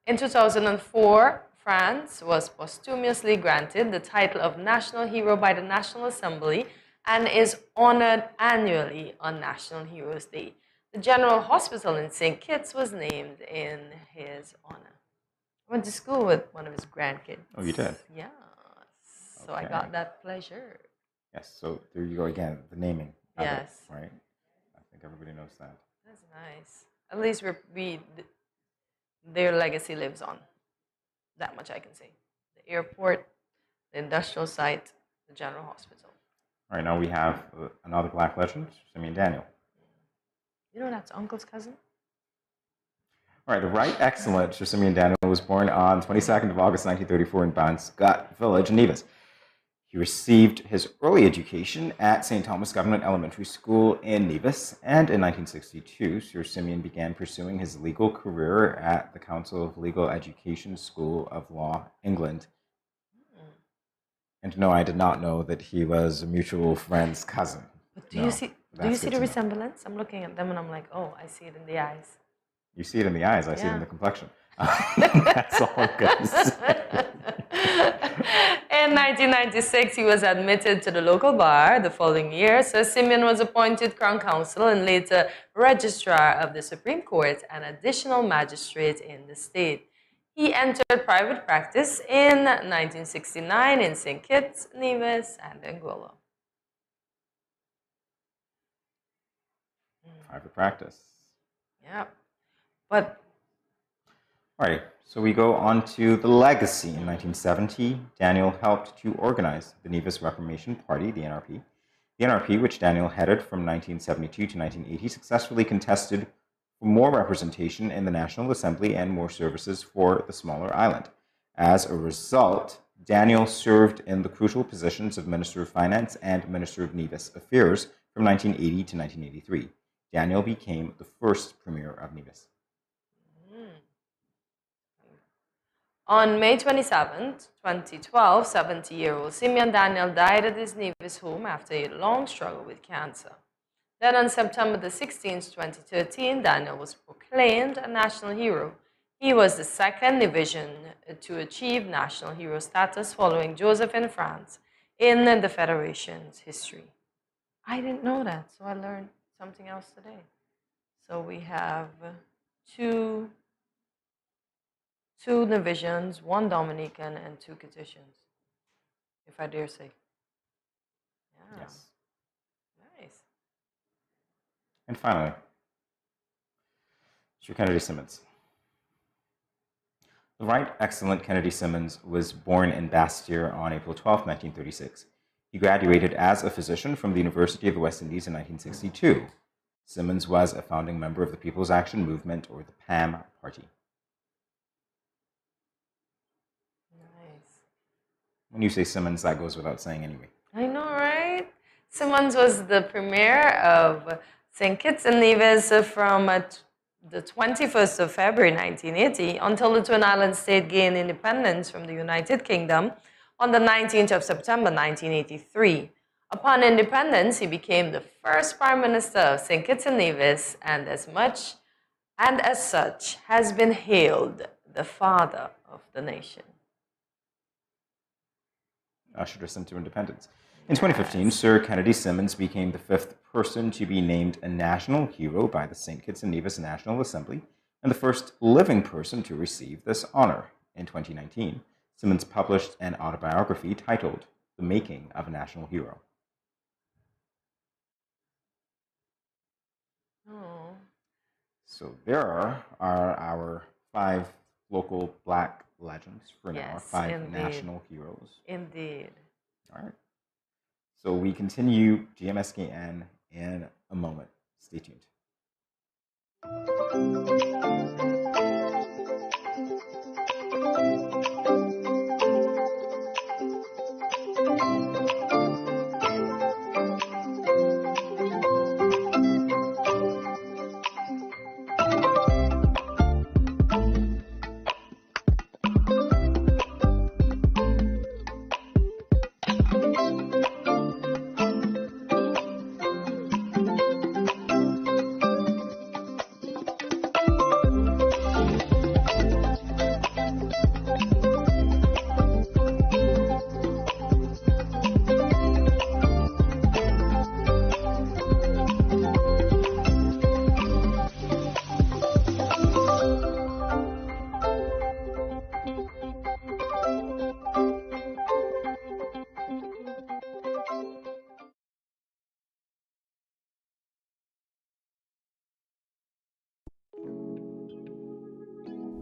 In 2004, France was posthumously granted the title of National Hero by the National Assembly and is honored annually on National Heroes Day. The General Hospital in St. Kitts was named in his honor. I went to school with one of his grandkids. Oh, you did? Yeah. So I got that pleasure. Yes, so there you go again, the naming. Yes. Right? I think everybody knows that. That's nice. At least their legacy lives on. That much I can say. The airport, the industrial site, the general hospital. All right, now we have another Black legend, Simeon Daniel. You know that's Uncle's cousin? All right, the Right Excellent Sir Simeon Daniel was born on 22nd of August 1934 in Banscott Village, Nevis. He received his early education at St. Thomas Government Elementary School in Nevis, and in 1962, Sir Simeon began pursuing his legal career at the Council of Legal Education School of Law, England. And no, I did not know that he was a mutual friend's cousin. But do you see the resemblance? I'm looking at them and I'm like, oh, I see it in the eyes. You see it in the eyes, I see it in the complexion. That's all I'm going to say. In 1996, he was admitted to the local bar. The following year, Sir Simeon was appointed Crown Counsel and later Registrar of the Supreme Court and additional magistrate in the state. He entered private practice in 1969 in St. Kitts, Nevis, and Anguilla. Private practice. Yeah. But all right, so we go on to the legacy. In 1970, Daniel helped to organize the Nevis Reformation Party, the NRP. The NRP, which Daniel headed from 1972 to 1980, successfully contested for more representation in the National Assembly and more services for the smaller island. As a result, Daniel served in the crucial positions of Minister of Finance and Minister of Nevis Affairs from 1980 to 1983. Daniel became the first Premier of Nevis. On May 27, 2012, 70-year-old Simeon Daniel died at his Nevis home after a long struggle with cancer. Then on September the 16th, 2013, Daniel was proclaimed a national hero. He was the second Nevisian to achieve national hero status following Joseph in France in the Federation's history. I didn't know that, so I learned something else today. So we have two Nevisians, one Dominican, and two Kittitians, if I dare say. Yeah. Yes. Nice. And finally, Sir Kennedy Simmons. The Right Excellent Kennedy Simmons was born in Bastyr on April 12, 1936. He graduated as a physician from the University of the West Indies in 1962. Simmons was a founding member of the People's Action Movement, or the PAM Party. When you say Simmons, that goes without saying anyway. I know, right? Simmons was the premier of St. Kitts and Nevis from the 21st of February 1980 until the Twin Islands state gained independence from the United Kingdom on the 19th of September 1983. Upon independence, he became the first Prime Minister of St. Kitts and Nevis and as such has been hailed the father of the nation. Ushered us into independence. In 2015, Sir Kennedy Simmons became the fifth person to be named a national hero by the St. Kitts and Nevis National Assembly and the first living person to receive this honor. In 2019, Simmons published an autobiography titled The Making of a National Hero. Oh. So there are our 5 local Black legends for now, Yes, 5 indeed. national heroes. Indeed. All right. So we continue GMSKN in a moment. Stay tuned.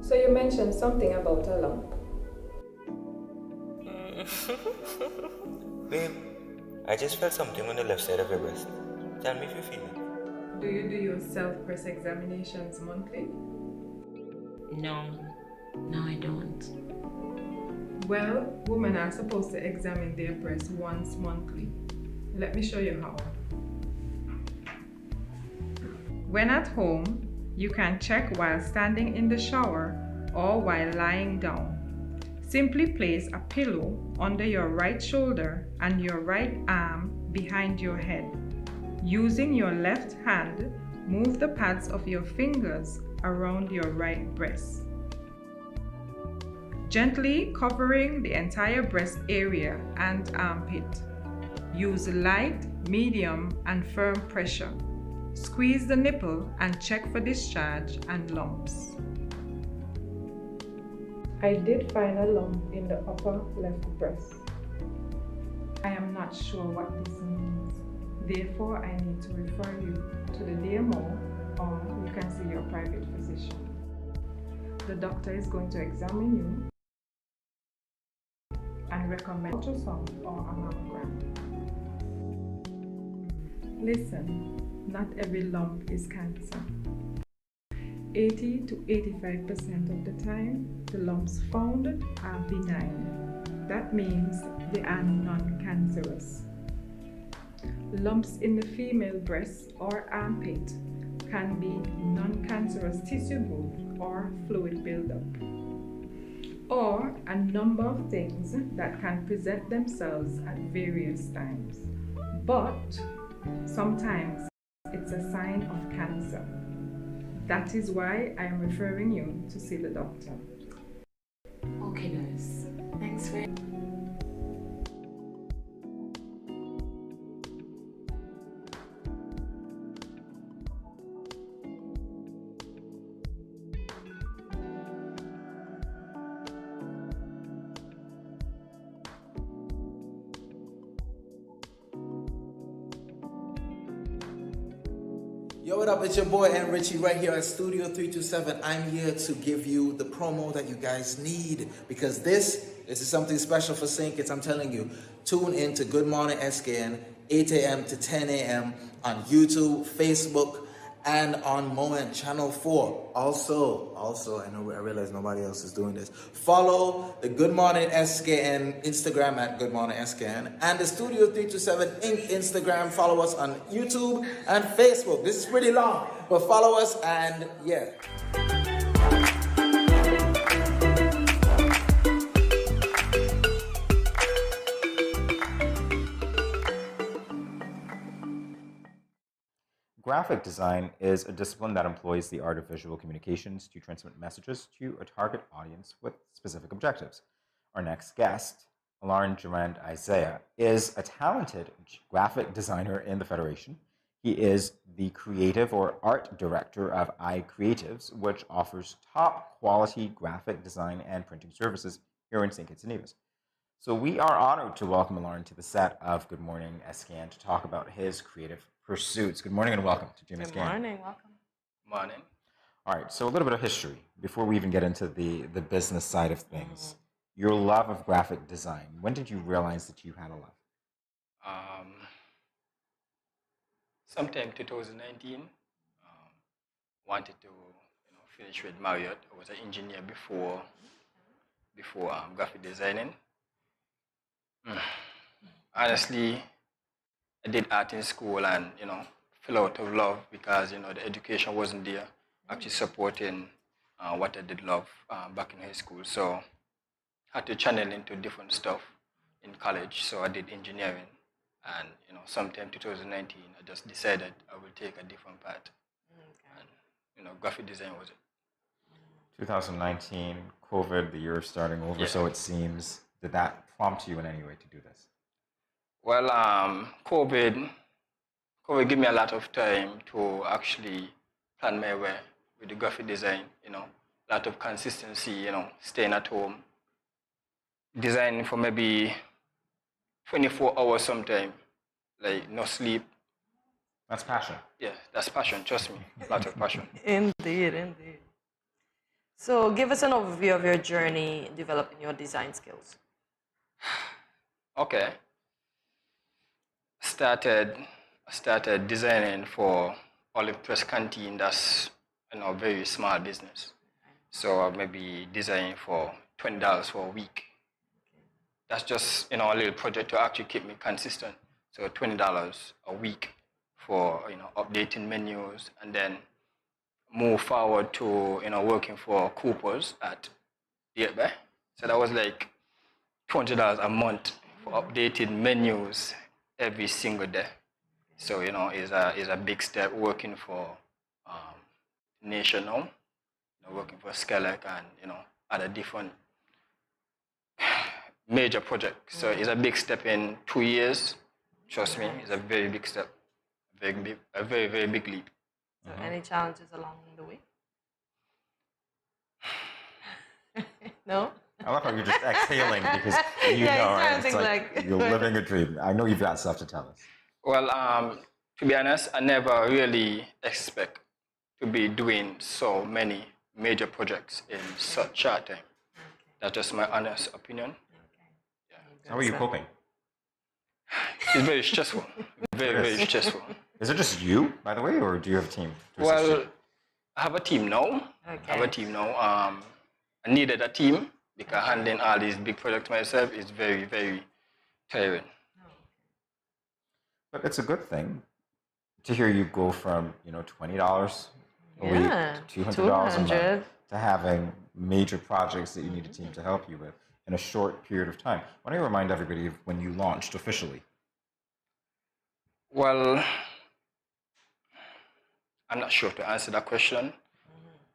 So you mentioned something about a lump. Babe, I just felt something on the left side of your breast. Tell me if you feel it. Do you do your self-breast examinations monthly? No, I don't. Well, women are supposed to examine their breasts once monthly. Let me show you how. When at home, you can check while standing in the shower or while lying down. Simply place a pillow under your right shoulder and your right arm behind your head. Using your left hand, move the pads of your fingers around your right breast, gently covering the entire breast area and armpit. Use light, medium, and firm pressure. Squeeze the nipple and check for discharge and lumps. I did find a lump in the upper left breast. I am not sure what this means. Therefore, I need to refer you to the DMO, or you can see your private physician. The doctor is going to examine you and recommend ultrasound or a mammogram. Listen, not every lump is cancer. 80 to 85% of the time, the lumps found are benign. That means they are non-cancerous. Lumps in the female breast or armpit can be non-cancerous tissue growth or fluid buildup, or a number of things that can present themselves at various times. But sometimes it's a sign of cancer. That is why I am referring you to see the doctor. Okay, nurse. Thanks for... Yo, what up? It's your boy N Richie right here at Studio 327. I'm here to give you the promo that you guys need, because this is something special for St. Kitts. I'm telling you, tune in to Good Morning SKN, 8 a.m. to 10 a.m. on YouTube, Facebook, and on Moment Channel 4. Also, I realize nobody else is doing this. Follow the Good Morning SKN Instagram at Good Morning SKN, and the Studio 327 Inc. Instagram. Follow us on YouTube and Facebook. This is pretty long, but follow us, and yeah. Graphic design is a discipline that employs the art of visual communications to transmit messages to a target audience with specific objectives. Our next guest, Lauren Durand Isaiah, is a talented graphic designer in the Federation. He is the creative or art director of iCreatives, which offers top quality graphic design and printing services here in St. Kitts and Nevis. So we are honored to welcome Lauren to the set of Good Morning SKN to talk about his creative pursuits. Good morning and welcome to GMSKN. Good morning, welcome. Morning. All right, so a little bit of history before we even get into the business side of things. Your love of graphic design. When did you realize that you had a love? Sometime 2019. Wanted to finish with Marriott. I was an engineer before graphic designing. Honestly, I did art in school and fell out of love because the education wasn't there, actually supporting what I did love back in high school. So I had to channel into different stuff in college. So I did engineering, and sometime 2019, I just decided I will take a different path. And graphic design was it. 2019, COVID, the year is starting over, so it seems. Did that prompt you in any way to do this? Well, COVID gave me a lot of time to actually plan my way with the graphic design, a lot of consistency, staying at home, designing for maybe 24 hours sometime, like no sleep. That's passion. Yeah, that's passion, trust me, a lot of passion. Indeed, indeed. So give us an overview of your journey in developing your design skills. Okay. I started designing for Olive Press Canteen. That's a very small business. So I maybe designing for $20 for a week. That's just a little project to actually keep me consistent. So $20 a week for updating menus, and then move forward to working for Coopers at Ep. So that was like $20 a month for updating menus every single day. So is a big step. Working for National, working for Skelec, and other different major projects. So it's a big step in 2 years. Trust me, it's a very big step, a very very big leap. So any challenges along the way? No? I love how you're just exhaling because right? It's like you're living a dream. I know you've got stuff to tell us. Well, to be honest, I never really expect to be doing so many major projects in such short time. That's just my honest opinion. How are you coping? It's very stressful. Very stressful. Is it just you, by the way, or do you have a team? Well, I have a team now. I needed a team because handling all these big projects myself is very, very tiring. But it's a good thing to hear you go from $20 a week to $200 a month to having major projects that you need a team to help you with in a short period of time. Why don't you remind everybody of when you launched officially? Well, I'm not sure to answer that question.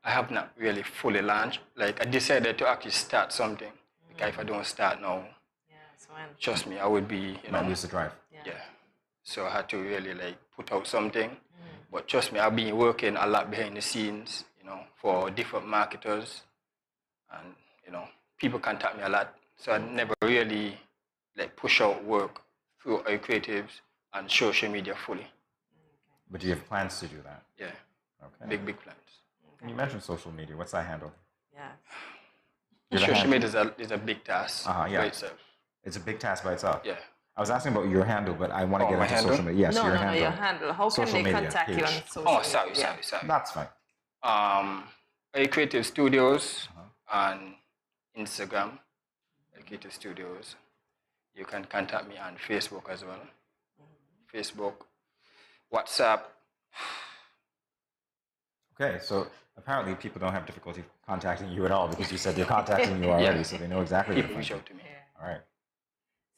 I have not really fully launched. Like, I decided to actually start something. Because if I don't start now, trust me, I would be, might lose the drive. Yeah. So I had to really put out something. But trust me, I've been working a lot behind the scenes, for different marketers, and people contact me a lot. So I never really push out work through iCreatives and social media fully. But do you have plans to do that? Yeah. Okay. Big plans. You mentioned social media. What's that handle? Yeah. Social media is a big task by itself. It's a big task by itself. Yeah. I was asking about your handle, but I want to get into handle? social media. Yes, no, your no, handle. your handle. How can they contact you on social media? Oh, sorry. That's fine. iCreative Studios on Instagram, iCreative Studios. You can contact me on Facebook as well. Facebook, WhatsApp. Okay, so apparently people don't have difficulty contacting you at all because you said they're contacting you already, so they know exactly where to find you. Reach out to me. All right.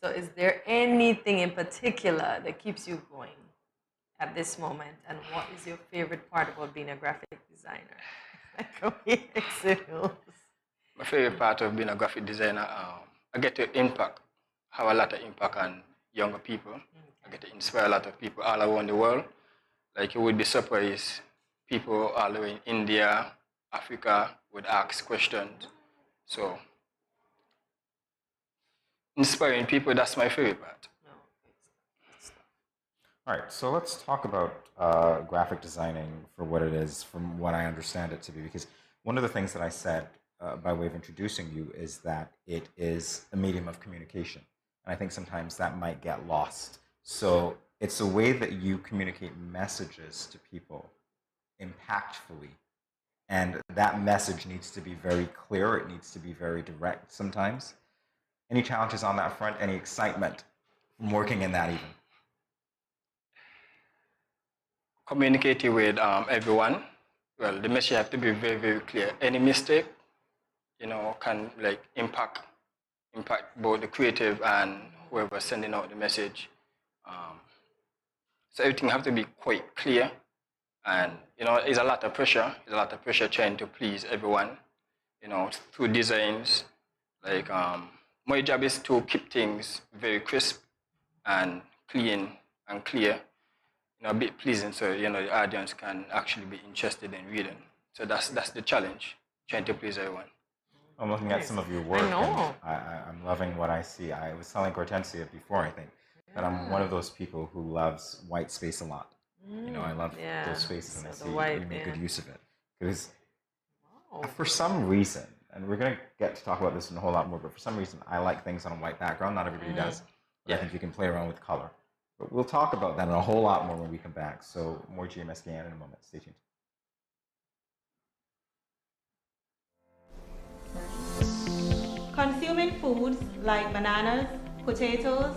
So is there anything in particular that keeps you going at this moment? And what is your favorite part about being a graphic designer? My favorite part of being a graphic designer, I get to have a lot of impact on younger people. I get to inspire a lot of people all around the world. Like you would be surprised, people all the way in India, Africa would ask questions. So inspiring people, that's my favorite part. All right, so let's talk about graphic designing for what it is, from what I understand it to be, because one of the things that I said by way of introducing you is that it is a medium of communication. And I think sometimes that might get lost. So it's a way that you communicate messages to people impactfully. And that message needs to be very clear. It needs to be very direct sometimes. Any challenges on that front? Any excitement from working in that even? Communicating with everyone. Well, the message have to be very, very clear. Any mistake, can like impact both the creative and whoever sending out the message. So everything have to be quite clear, and it's a lot of pressure. It's a lot of pressure trying to please everyone. Through designs. Like my job is to keep things very crisp and clean and clear. A bit pleasing, so the audience can actually be interested in reading. So that's the challenge, trying to please everyone. I'm looking at some of your work. I know. I'm loving what I see. I was telling Hortensia before, I think, that I'm one of those people who loves white space a lot. I love those spaces, and I see you make good use of it. Because for some reason, and we're going to get to talk about this in a whole lot more, but for some reason, I like things on a white background. Not everybody does. But I think you can play around with color. But we'll talk about that and a whole lot more when we come back. So more GMSKN in a moment. Stay tuned. Consuming foods like bananas, potatoes,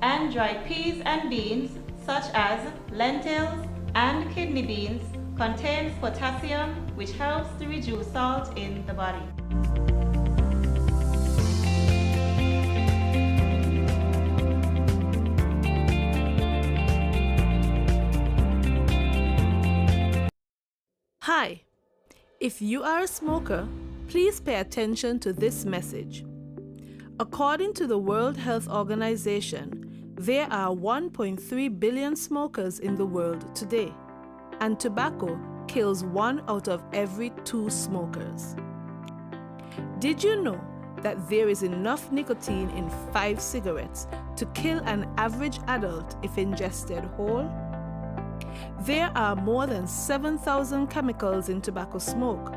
and dried peas and beans, such as lentils and kidney beans, contains potassium, which helps to reduce salt in the body. Hi, if you are a smoker, please pay attention to this message. According to the World Health Organization, there are 1.3 billion smokers in the world today, and tobacco kills 1 out of every 2 smokers. Did you know that there is enough nicotine in 5 cigarettes to kill an average adult if ingested whole? There are more than 7,000 chemicals in tobacco smoke,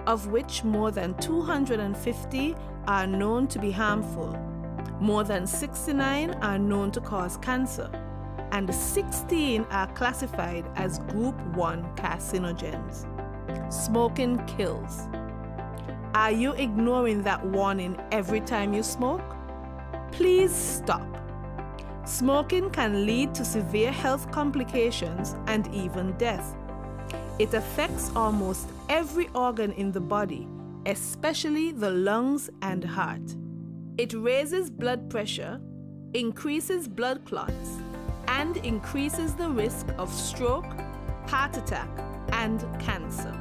of which more than 250 are known to be harmful. More than 69 are known to cause cancer, and 16 are classified as Group 1 carcinogens. Smoking kills. Are you ignoring that warning every time you smoke? Please stop. Smoking can lead to severe health complications and even death. It affects almost every organ in the body, especially the lungs and heart. It raises blood pressure, increases blood clots, and increases the risk of stroke, heart attack, and cancer.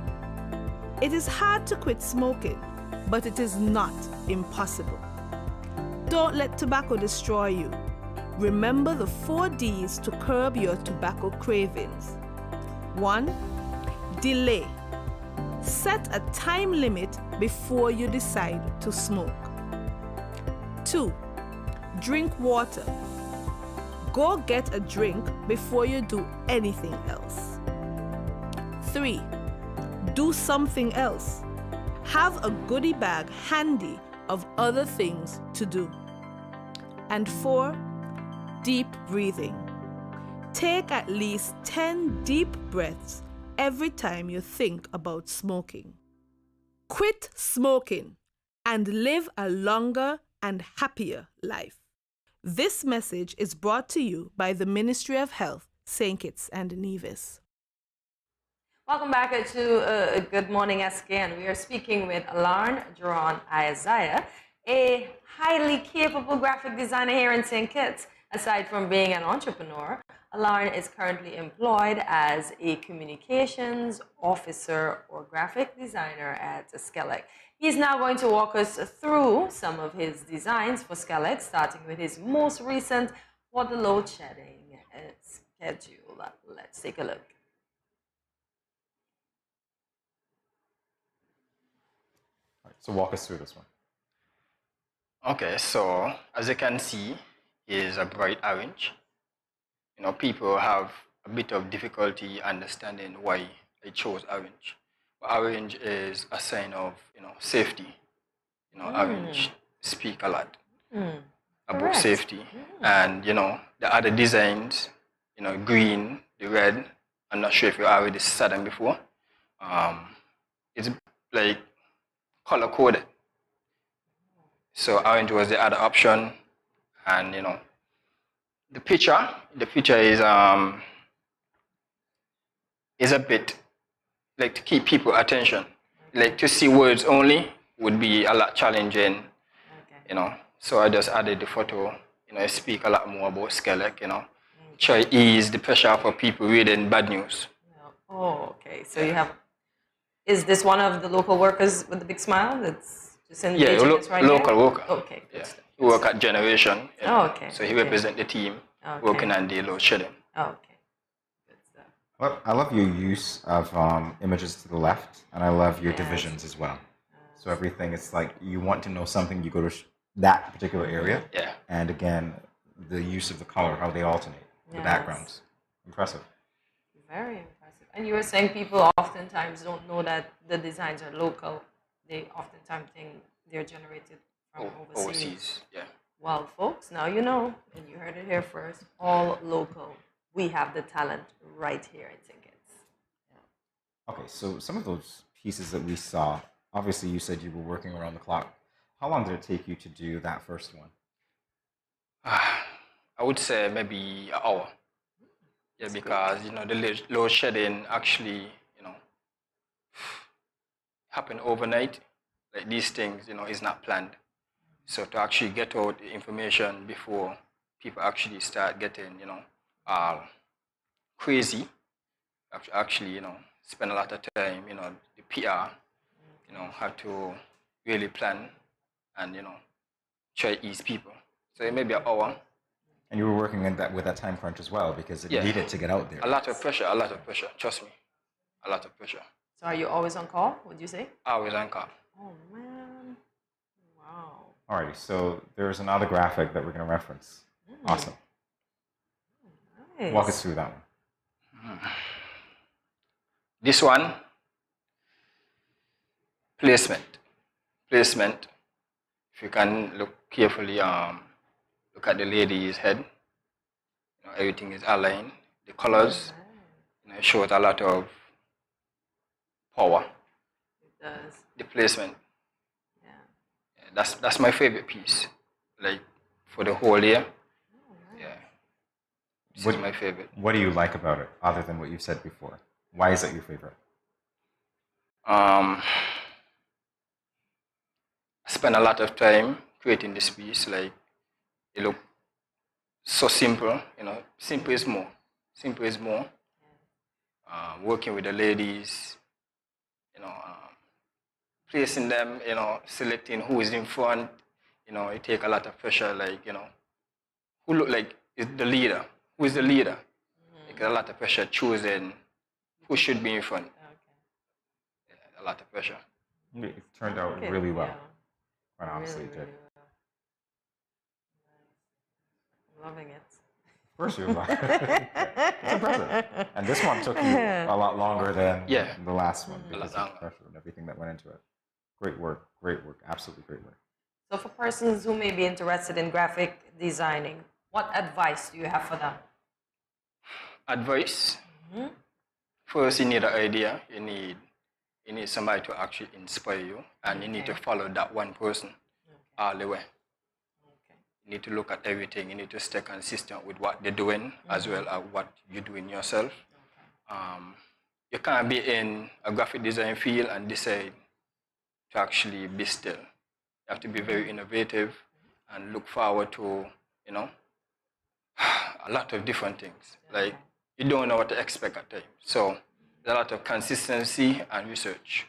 It is hard to quit smoking, but it is not impossible. Don't let tobacco destroy you. Remember the 4 Ds to curb your tobacco cravings. 1. Delay. Set a time limit before you decide to smoke. 2. Drink water. Go get a drink before you do anything else. 3. Do something else. Have a goodie bag handy of other things to do. And 4. Deep breathing. Take at least 10 deep breaths every time you think about smoking. Quit smoking and live a longer and happier life. This message is brought to you by the Ministry of Health, St. Kitts and Nevis. Welcome back to Good Morning SKN. We are speaking with Alarn Duran Isaiah, a highly capable graphic designer here in St. Kitts. Aside from being an entrepreneur, Alarn is currently employed as a communications officer or graphic designer at Skellig. He's now going to walk us through some of his designs for Skellig, starting with his most recent for the load shedding schedule. Let's take a look. So walk us through this one. Okay, so as you can see, is a bright orange. People have a bit of difficulty understanding why I chose orange. But orange is a sign of, safety. Orange speak a lot about Correct. safety. And, the other designs, green, the red, I'm not sure if you already saw them before. It's like color coded. So orange was the other option. And, the picture is a bit like to keep people attention. Like to see words only would be a lot challenging, So I just added the photo, I speak a lot more about skeleton, try ease the pressure for people reading bad news. Oh, okay. So you have, is this one of the local workers with the big smile that's just engaging us right local here? worker. Okay. Yeah. He work at Generation. Oh, okay. So he represent the team working on the load shedding. Oh, okay. Good stuff. Well, I love your use of images to the left, and I love your divisions as well. So everything, it's like you want to know something, you go to that particular area. Yeah. And again, the use of the color, how they alternate, the backgrounds. Impressive. Very impressive. And you were saying people oftentimes don't know that the designs are local. They oftentimes think they're generated from overseas. Yeah. Well, folks, now you know, and you heard it here first, all local. We have the talent right here in St. Kitts. Okay, so some of those pieces that we saw, obviously you said you were working around the clock. How long did it take you to do that first one? I would say maybe an hour. Yeah, because the load shedding actually, happen overnight. Like these things, is not planned. So to actually get out the information before people actually start getting, crazy, actually, spend a lot of time, the PR, have to really plan and, try to ease people. So maybe an hour. And you were working with that time crunch as well because it needed to get out there. A lot of pressure, trust me. A lot of pressure. So are you always on call, would you say? Always on call. Oh, man. Wow. Alrighty, so there's another graphic that we're going to reference. Awesome. Nice. Walk us through that one. This one, placement. If you can look carefully, look at the lady's head. Everything is aligned. The colors, shows a lot of power. It does. The placement. Yeah, that's my favorite piece. Like for the whole year. Yeah. This is my favorite. What do you like about it, other than what you've said before? Why is it your favorite? I spent a lot of time creating this piece. Like it look so simple. Simple is more. Simple is more. Working with the ladies. Placing them. Selecting who is in front. It take a lot of pressure. Like who look like is the leader. Who is the leader? It a lot of pressure choosing who should be in front. A lot of pressure. It turned out really well. Quite honestly, it did. I'm loving it. Of course you are. It's impressive. And this one took you a lot longer than the last one because of the pressure and everything that went into it. Great work, absolutely great work. So for persons who may be interested in graphic designing, what advice do you have for them? Advice? First, you need an idea. You need somebody to actually inspire you, and you need to follow that one person all the way. You need to look at everything. You need to stay consistent with what they're doing as well as what you're doing yourself. You can't be in a graphic design field and decide to actually be still. You have to be very innovative and look forward to, a lot of different things. Like, you don't know what to expect at times. So, there's a lot of consistency and research.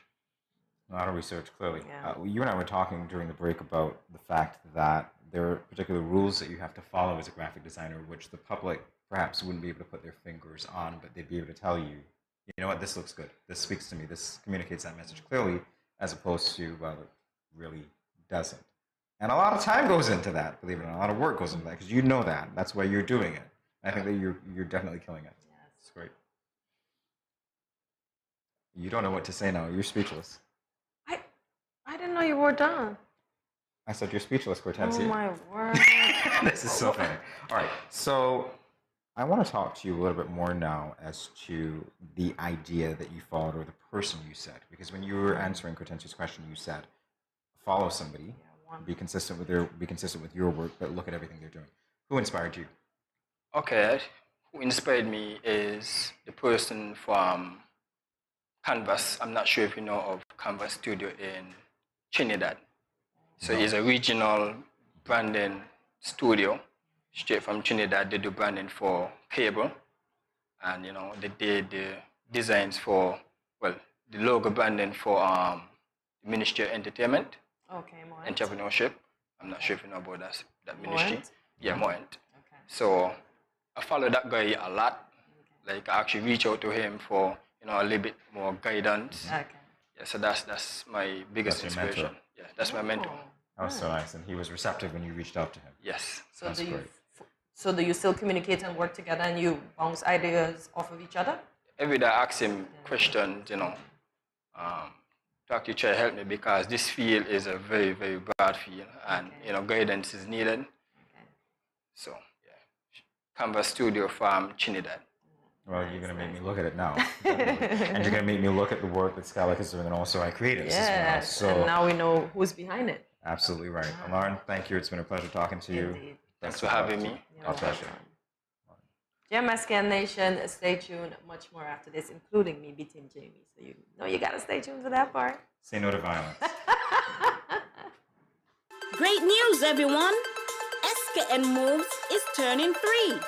A lot of research, clearly. You and I were talking during the break about the fact that there are particular rules that you have to follow as a graphic designer, which the public perhaps wouldn't be able to put their fingers on, but they'd be able to tell you, you know what, this looks good. This speaks to me. This communicates that message clearly, as opposed to, well, really doesn't. And a lot of time goes into that, believe it or not. A lot of work goes into that because you know that. That's why you're doing it. I think that you're definitely killing it. Yes. It's great. You don't know what to say now. You're speechless. I didn't know you were done. I said you're speechless, Hortensia. Oh my word. This is so funny. All right, so I want to talk to you a little bit more now as to the idea that you followed or the person you said. Because when you were answering Hortensia's question, you said, follow somebody, be consistent with your work, but look at everything they're doing. Who inspired you? Okay, who inspired me is the person from Canvas. I'm not sure if you know of Canvas Studio in Trinidad. So it's a regional branding studio straight from Trinidad. They do branding for cable, and they did the designs for, well, the logo branding for the Ministry of Entertainment, Entrepreneurship. I'm not sure if you know about that ministry. Yeah, Moent. Okay. So I follow that guy a lot. Like I actually reach out to him for a little bit more guidance. Okay. Yeah, so that's my biggest inspiration. Mentor. Yeah, that's my mentor. That was so nice, and he was receptive when you reached out to him. Yes. So do you still communicate and work together, and you bounce ideas off of each other? Every day I ask him questions, Doctor, try to help me because this field is a very, very broad field, and guidance is needed. Okay. So yeah, Canvas Studio from Trinidad. Well, you're going to make me look at it now. And you're going to make me look at the work that Skylark is doing and also our creatives as well. So, and now we know who's behind it. Absolutely right. Lauren, thank you. It's been a pleasure talking to you. Indeed. Thanks for having me. Our pleasure. GMSKN Nation, stay tuned. Much more after this, including me beating Jamie. So you know you got to stay tuned for that part. Say no to violence. Great news, everyone. SKN Moves is turning 3.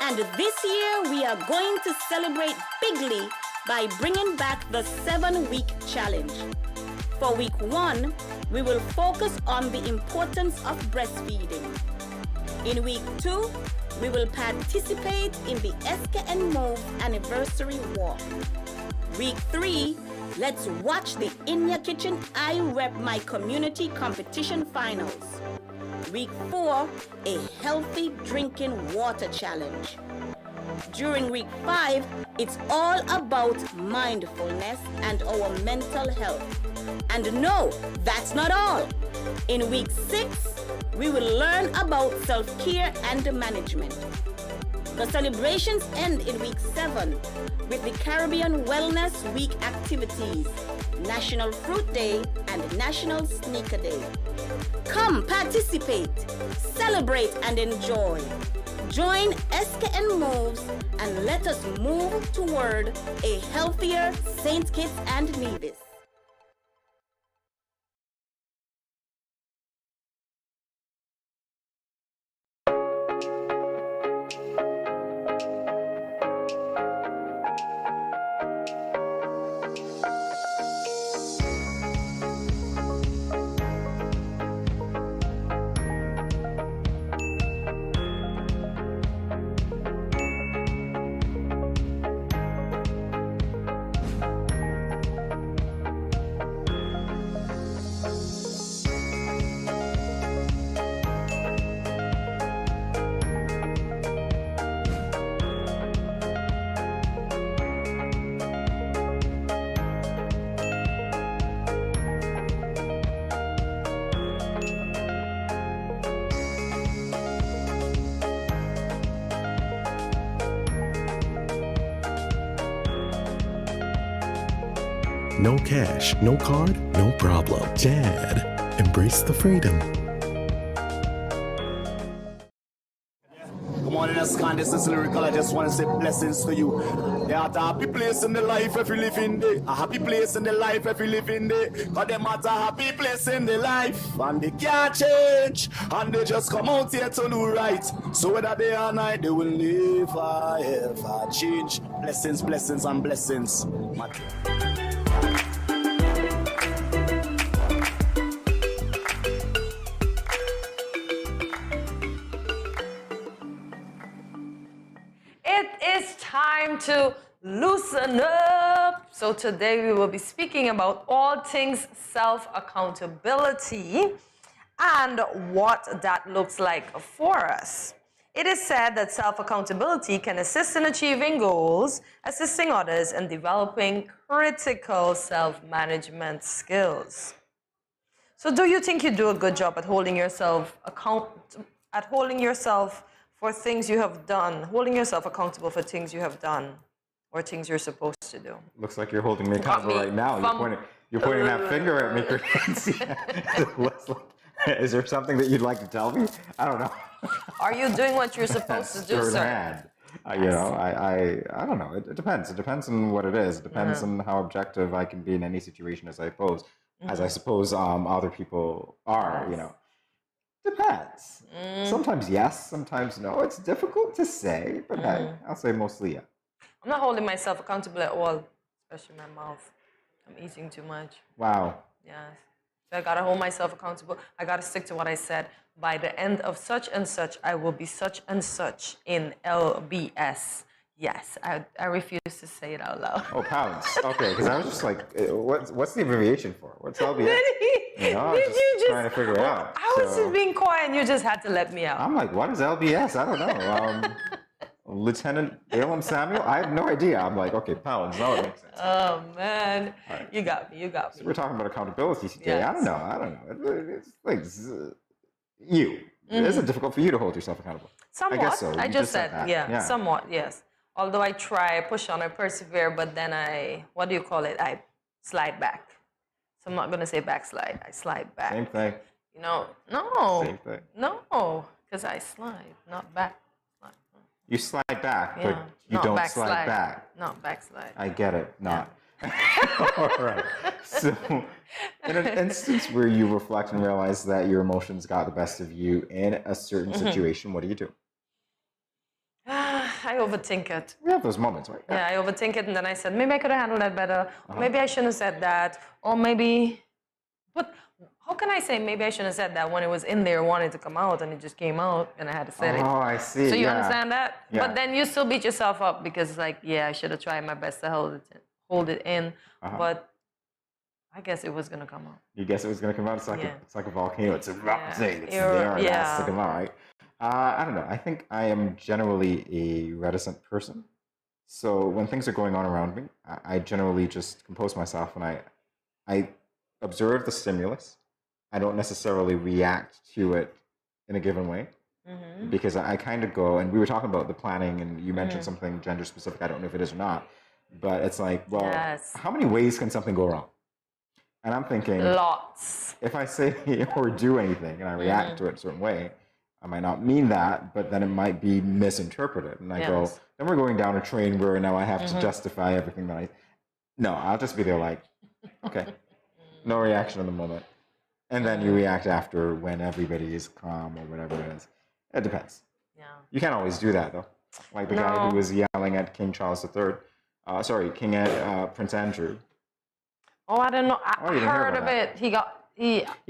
And this year, we are going to celebrate bigly by bringing back the 7-week challenge. For week 1, we will focus on the importance of breastfeeding. In week 2, we will participate in the SKN Move anniversary walk. Week 3, let's watch the In Your Kitchen I Rep My Community competition finals. Week 4, a healthy drinking water challenge. During week 5, it's all about mindfulness and our mental health. And no, that's not all. In week 6, we will learn about self-care and management. The celebrations end in week 7 with the Caribbean Wellness Week activities, National Fruit Day and National Sneaker Day. Come participate, celebrate and enjoy. Join SKN Moves and let us move toward a healthier St. Kitts and Nevis. No cash, no card, no problem. Jad, embrace the freedom. Good morning, SKN. This is Lyrical. I just want to say blessings to you. There are a happy place in the life if you live in there. A happy place in the life if you live in there. Cause them at a happy place in the life. And they can't change. And they just come out here to do right. So whether day or night, they will never ever change. Blessings, blessings, and blessings. It is time to loosen up. So today we will be speaking about all things self-accountability and what that looks like for us. It is said that self-accountability can assist in achieving goals, assisting others, and developing critical self-management skills. So do you think you do a good job at holding yourself for things you have done, holding yourself accountable for things you have done or things you're supposed to do? Looks like you're holding me accountable right now. You're pointing that finger at me, Credencia. Is there something that you'd like to tell me? I don't know. Are you doing what you're supposed to do, sir? You know, I don't know. It depends. It depends on what it is. It depends on how objective I can be in any situation, as I suppose other people are. You know, depends. Sometimes yes, sometimes no. It's difficult to say, but hey, I'll say mostly yeah. I'm not holding myself accountable at all, especially my mouth. I'm eating too much. Wow. Yes. So I gotta hold myself accountable. I gotta stick to what I said. By the end of such and such, I will be such and such in LBS. Yes, I refuse to say it out loud. Oh, pounds. Okay, because I was just like, what's the abbreviation for? What's LBS? You know, I was just trying to figure it out. I was just being quiet and you just had to let me out. I'm like, what is LBS? I don't know. Lieutenant Balaam Samuel? I have no idea. I'm like, okay, pounds. Now it makes sense. Oh, man. Right. You got me. So we're talking about accountability today. Yes. I don't know. It's like, is it difficult for you to hold yourself accountable? Somewhat. I guess so. I just said that. Yeah, somewhat, yes. Although I try, I push on, I persevere, but then I slide back. So I'm not going to say backslide. I slide back. Same thing. You know, no. Same thing. No, because I slide, not back. You slide back, but you don't slide back. Not backslide. I get it. Not. All right. So, in an instance where you reflect and realize that your emotions got the best of you in a certain situation, what do you do? I overthink it. We have those moments, right? Yeah, I overthink it, and then I said, maybe I could have handled that better. Or maybe I shouldn't have said that. Or maybe, but how can I say maybe I shouldn't have said that when it was in there, wanted to come out, and it just came out, and I had to say it? Oh, I see. So you understand that? Yeah. But then you still beat yourself up because it's like, yeah, I should have tried my best to hold it in, but I guess it was gonna come out. You guess it was gonna come out? It's like a volcano. It's erupting. It's there. It has to come out, right? I don't know. I think I am generally a reticent person. So when things are going on around me, I generally just compose myself and I observe the stimulus. I don't necessarily react to it in a given way because I kind of go, and we were talking about the planning and you mentioned something gender specific. I don't know if it is or not, but it's like, well, how many ways can something go wrong? And I'm thinking, lots. If I say or do anything and I react to it a certain way, I might not mean that, but then it might be misinterpreted. And I go, then we're going down a train where now I have to justify everything that I'll just be there like, okay, no reaction in the moment. And then you react after when everybody is calm or whatever it is. It depends. Yeah. You can't always do that though. Like the guy who was yelling at King Charles III. Prince Andrew. Oh, I don't know. I heard of it. He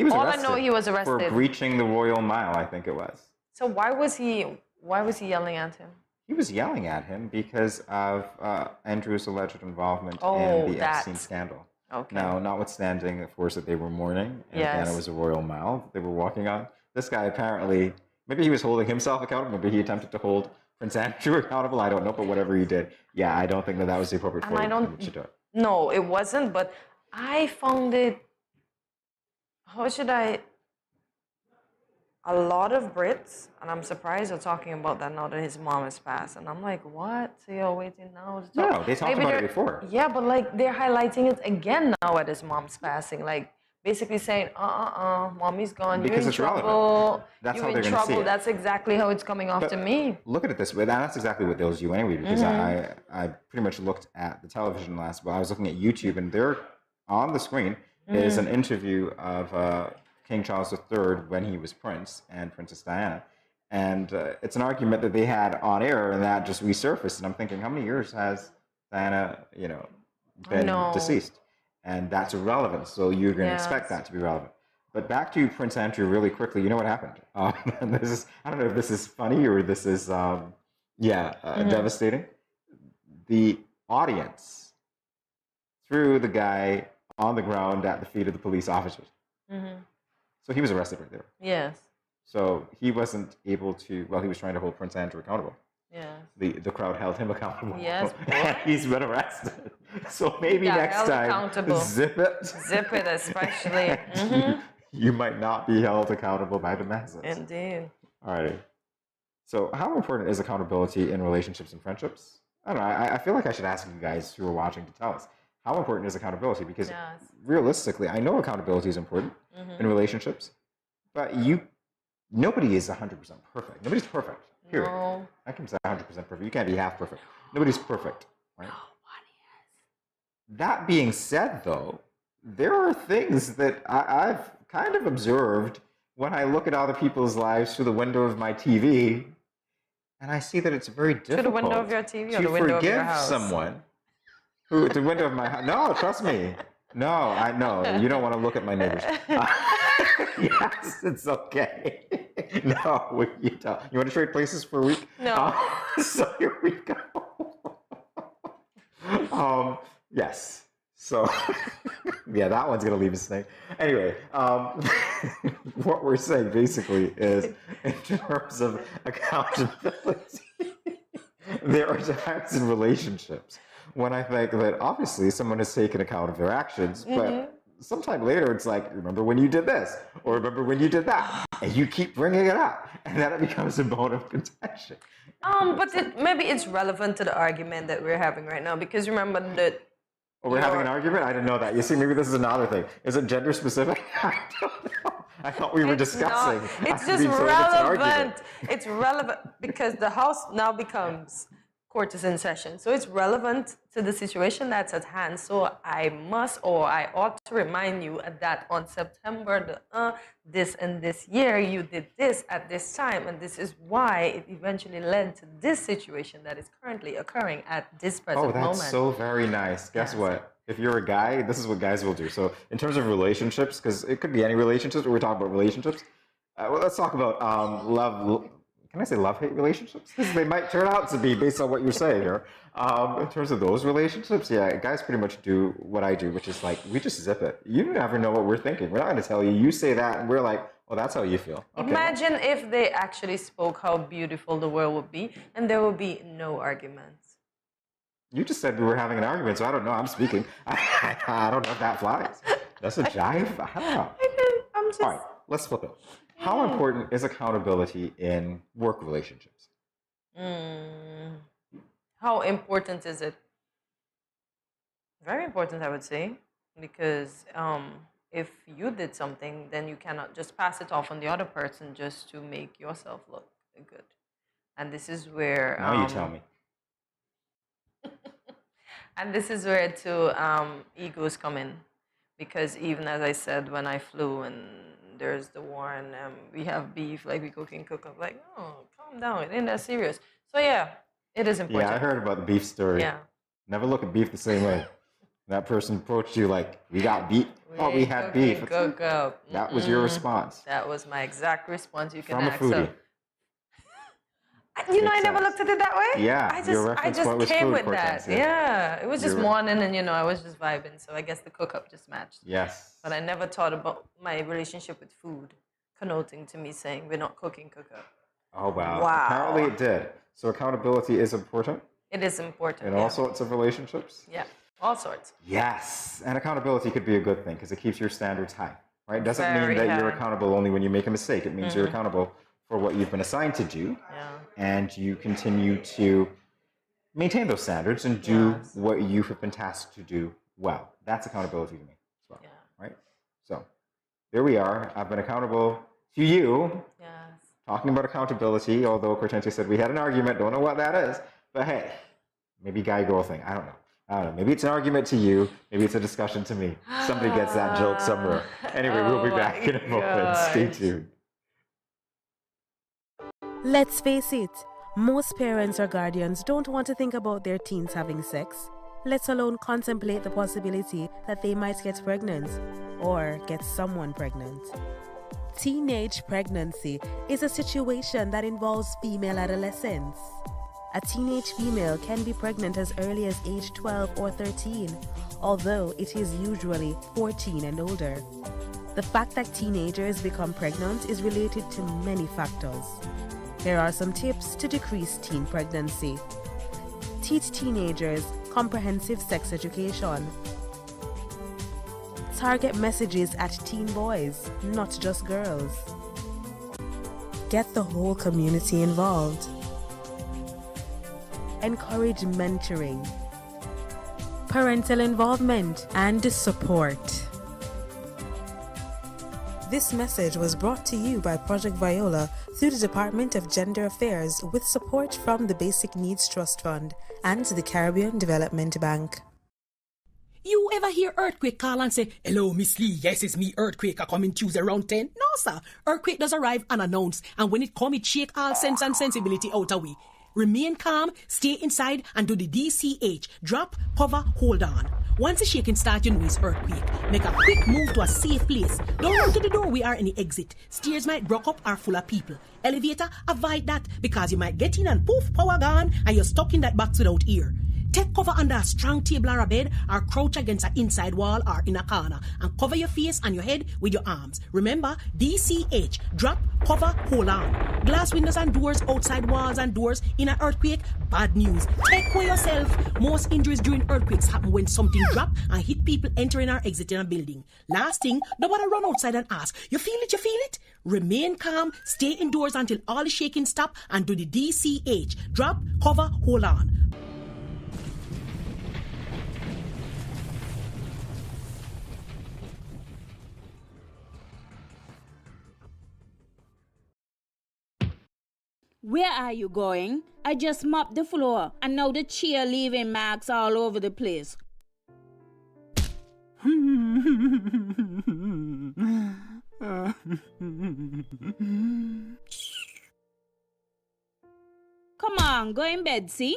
was all arrested. I know, he was arrested for breaching the Royal Mile, I think it was. So why was he yelling at him? He was yelling at him because of Andrew's alleged involvement in the Epstein scandal. Okay. Now, notwithstanding, of course, that they were mourning, and again, it was a Royal Mile they were walking on. This guy apparently, maybe he was holding himself accountable, maybe he attempted to hold Prince Andrew accountable, I don't know, but whatever he did, I don't think that was the appropriate forum to do it. No, it wasn't, but I found it, a lot of Brits, and I'm surprised they're talking about that now that his mom has passed, and I'm like, what? So you're waiting now to talk? No, they talked about it before. Yeah, but like they're highlighting it again now at his mom's passing, like basically saying, mommy's gone, because you're in trouble, That's you're how in they're trouble. see it. That's exactly how it's coming off to me. Look at it this way, that's exactly what they'll do anyway, because I pretty much looked at the television I was looking at YouTube, and there on the screen is an interview of King Charles III when he was Prince and Princess Diana. And it's an argument that they had on air and that just resurfaced. And I'm thinking, how many years has Diana, been deceased? And that's irrelevant. So you're going to expect that to be relevant. But back to Prince Andrew really quickly, you know what happened? And this is, I don't know if this is funny or this is, devastating. The audience threw the guy on the ground at the feet of the police officers. Mm-hmm. So he was arrested right there. Yes. So he wasn't able to, well, he was trying to hold Prince Andrew accountable. Yes. The crowd held him accountable. Yes, He's been arrested. So maybe next time, zip it. Zip it, especially. Mm-hmm. You might not be held accountable by the masses. Indeed. All right. So how important is accountability in relationships and friendships? I don't know. I feel like I should ask you guys who are watching to tell us. How important is accountability? Because realistically, I know accountability is important in relationships, but nobody is 100% perfect. Nobody's perfect. Period. No. I can say 100% perfect. You can't be half perfect. Nobody's perfect, right? That being said, though, there are things that I've kind of observed when I look at other people's lives through the window of my TV, and I see that it's very difficult through the window of your TV or the window to of your forgive house? someone who the window of my house. No, trust me. No, I know you don't want to look at my neighbors. Yes, it's okay. No, you don't. You want to trade places for a week? No. So here we go. Yes. So, yeah, that one's going to leave us staying. Anyway, what we're saying basically is in terms of accountability, there are times in relationships when I think that obviously someone has taken account of their actions, but sometime later it's like, remember when you did this, or remember when you did that, and you keep bringing it up, and then it becomes a bone of contention. But maybe it's relevant to the argument that we're having right now, because remember that. Oh, we're having an argument? I didn't know that. You see, maybe this is another thing. Is it gender specific? I don't know. I thought we were discussing. It's just relevant. It's relevant because the house now becomes court is in session. So it's relevant to the situation that's at hand. So I must, or I ought to remind you that on September this and this year, you did this at this time, and this is why it eventually led to this situation that is currently occurring at this present moment. Oh, that's so very nice. Guess what? If you're a guy, this is what guys will do. So in terms of relationships, because it could be any relationships, but we're talking about relationships. Well, let's talk about love. Can I say love-hate relationships? Because they might turn out to be based on what you're saying here. In terms of those relationships, yeah, guys pretty much do what I do, which is like, we just zip it. You never know what we're thinking. We're not going to tell you. You say that, and we're like, well, that's how you feel. Okay. Imagine if they actually spoke how beautiful the world would be, and there would be no arguments. You just said we were having an argument, so I don't know. I'm speaking. I don't know if that flies. That's a jive. I don't know. I'm just... All right, let's flip it. How important is accountability in work relationships? How important is it? Very important, I would say, because if you did something, then you cannot just pass it off on the other person just to make yourself look good. And this is where... Now you tell me. And this is where two egos come in. Because even as I said, when I flew and there's the war and we have beef, like we cook up, like, oh, calm down, it ain't that serious. So yeah, it is important. Yeah, I heard about the beef story. Yeah. Never look at beef the same way. That person approached you like, we got beef. Oh, we had beef. Cook up. That was your response. That was my exact response. You can From a ask. foodie. You know, I never looked at it that way. Yeah, I reference point was came food with portents, that. Yeah, it was just Your- morning, and I was just vibing. So I guess the cook up just matched. Yes. But I never thought about my relationship with food connoting to me saying we're not cooking cook up. Oh, wow. Wow. Apparently it did. So accountability is important It is important. in all sorts of relationships. Yeah, all sorts. Yes. And accountability could be a good thing because it keeps your standards high, right? It doesn't Very mean that you're high. accountable only when you make a mistake. It means you're accountable for what you've been assigned to do. Yeah. And you continue to maintain those standards and do what you have been tasked to do well. That's accountability to me as well, right? So there we are. I've been accountable to you. Yes. Talking about accountability, although Cortenti said we had an argument, don't know what that is. But hey, maybe guy-girl thing. I don't know. Maybe it's an argument to you. Maybe it's a discussion to me. Somebody gets that joke somewhere. Anyway, we'll be back in a moment. Stay tuned. Let's face it, most parents or guardians don't want to think about their teens having sex, let alone contemplate the possibility that they might get pregnant or get someone pregnant. Teenage pregnancy is a situation that involves female adolescents. A teenage female can be pregnant as early as age 12 or 13, although it is usually 14 and older. The fact that teenagers become pregnant is related to many factors. Here are some tips to decrease teen pregnancy. Teach teenagers comprehensive sex education. Target messages at teen boys, not just girls. Get the whole community involved. Encourage mentoring, parental involvement, and support. This message was brought to you by Project Viola through the Department of Gender Affairs with support from the Basic Needs Trust Fund and the Caribbean Development Bank. You ever hear Earthquake call and say, "Hello, Miss Lee, yes, it's me, Earthquake, I coming Tuesday around 10? No, sir. Earthquake does arrive unannounced, and when it come, it shake all sense and sensibility out of we. Remain calm, stay inside, and do the DCH. Drop, cover, hold on. Once the shaking starts, you know it's earthquake. Make a quick move to a safe place. Don't run to the door, we are in the exit. Stairs might block up or full of people. Elevator, avoid that, because you might get in and poof, power gone, and you're stuck in that box without ear. Take cover under a strong table or a bed, or crouch against an inside wall or in a corner, and cover your face and your head with your arms. Remember, DCH, drop, cover, hold on. Glass windows and doors, outside walls and doors in an earthquake, bad news. Take care yourself. Most injuries during earthquakes happen when something drop and hit people entering or exiting a building. Last thing, nobody run outside and ask, you feel it, you feel it? Remain calm, stay indoors until all the shaking stop, and do the DCH, drop, cover, hold on. Where are you going? I just mopped the floor and now the chair leaving marks all over the place. Come on, go in bed, see?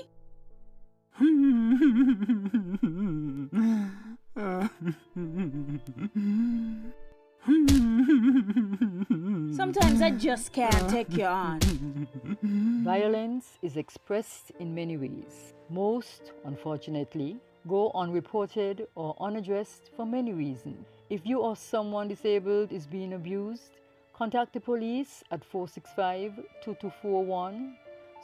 Sometimes I just can't take you on. Violence is expressed in many ways. Most, unfortunately, go unreported or unaddressed for many reasons. If you or someone disabled is being abused, contact the police at 465-2241,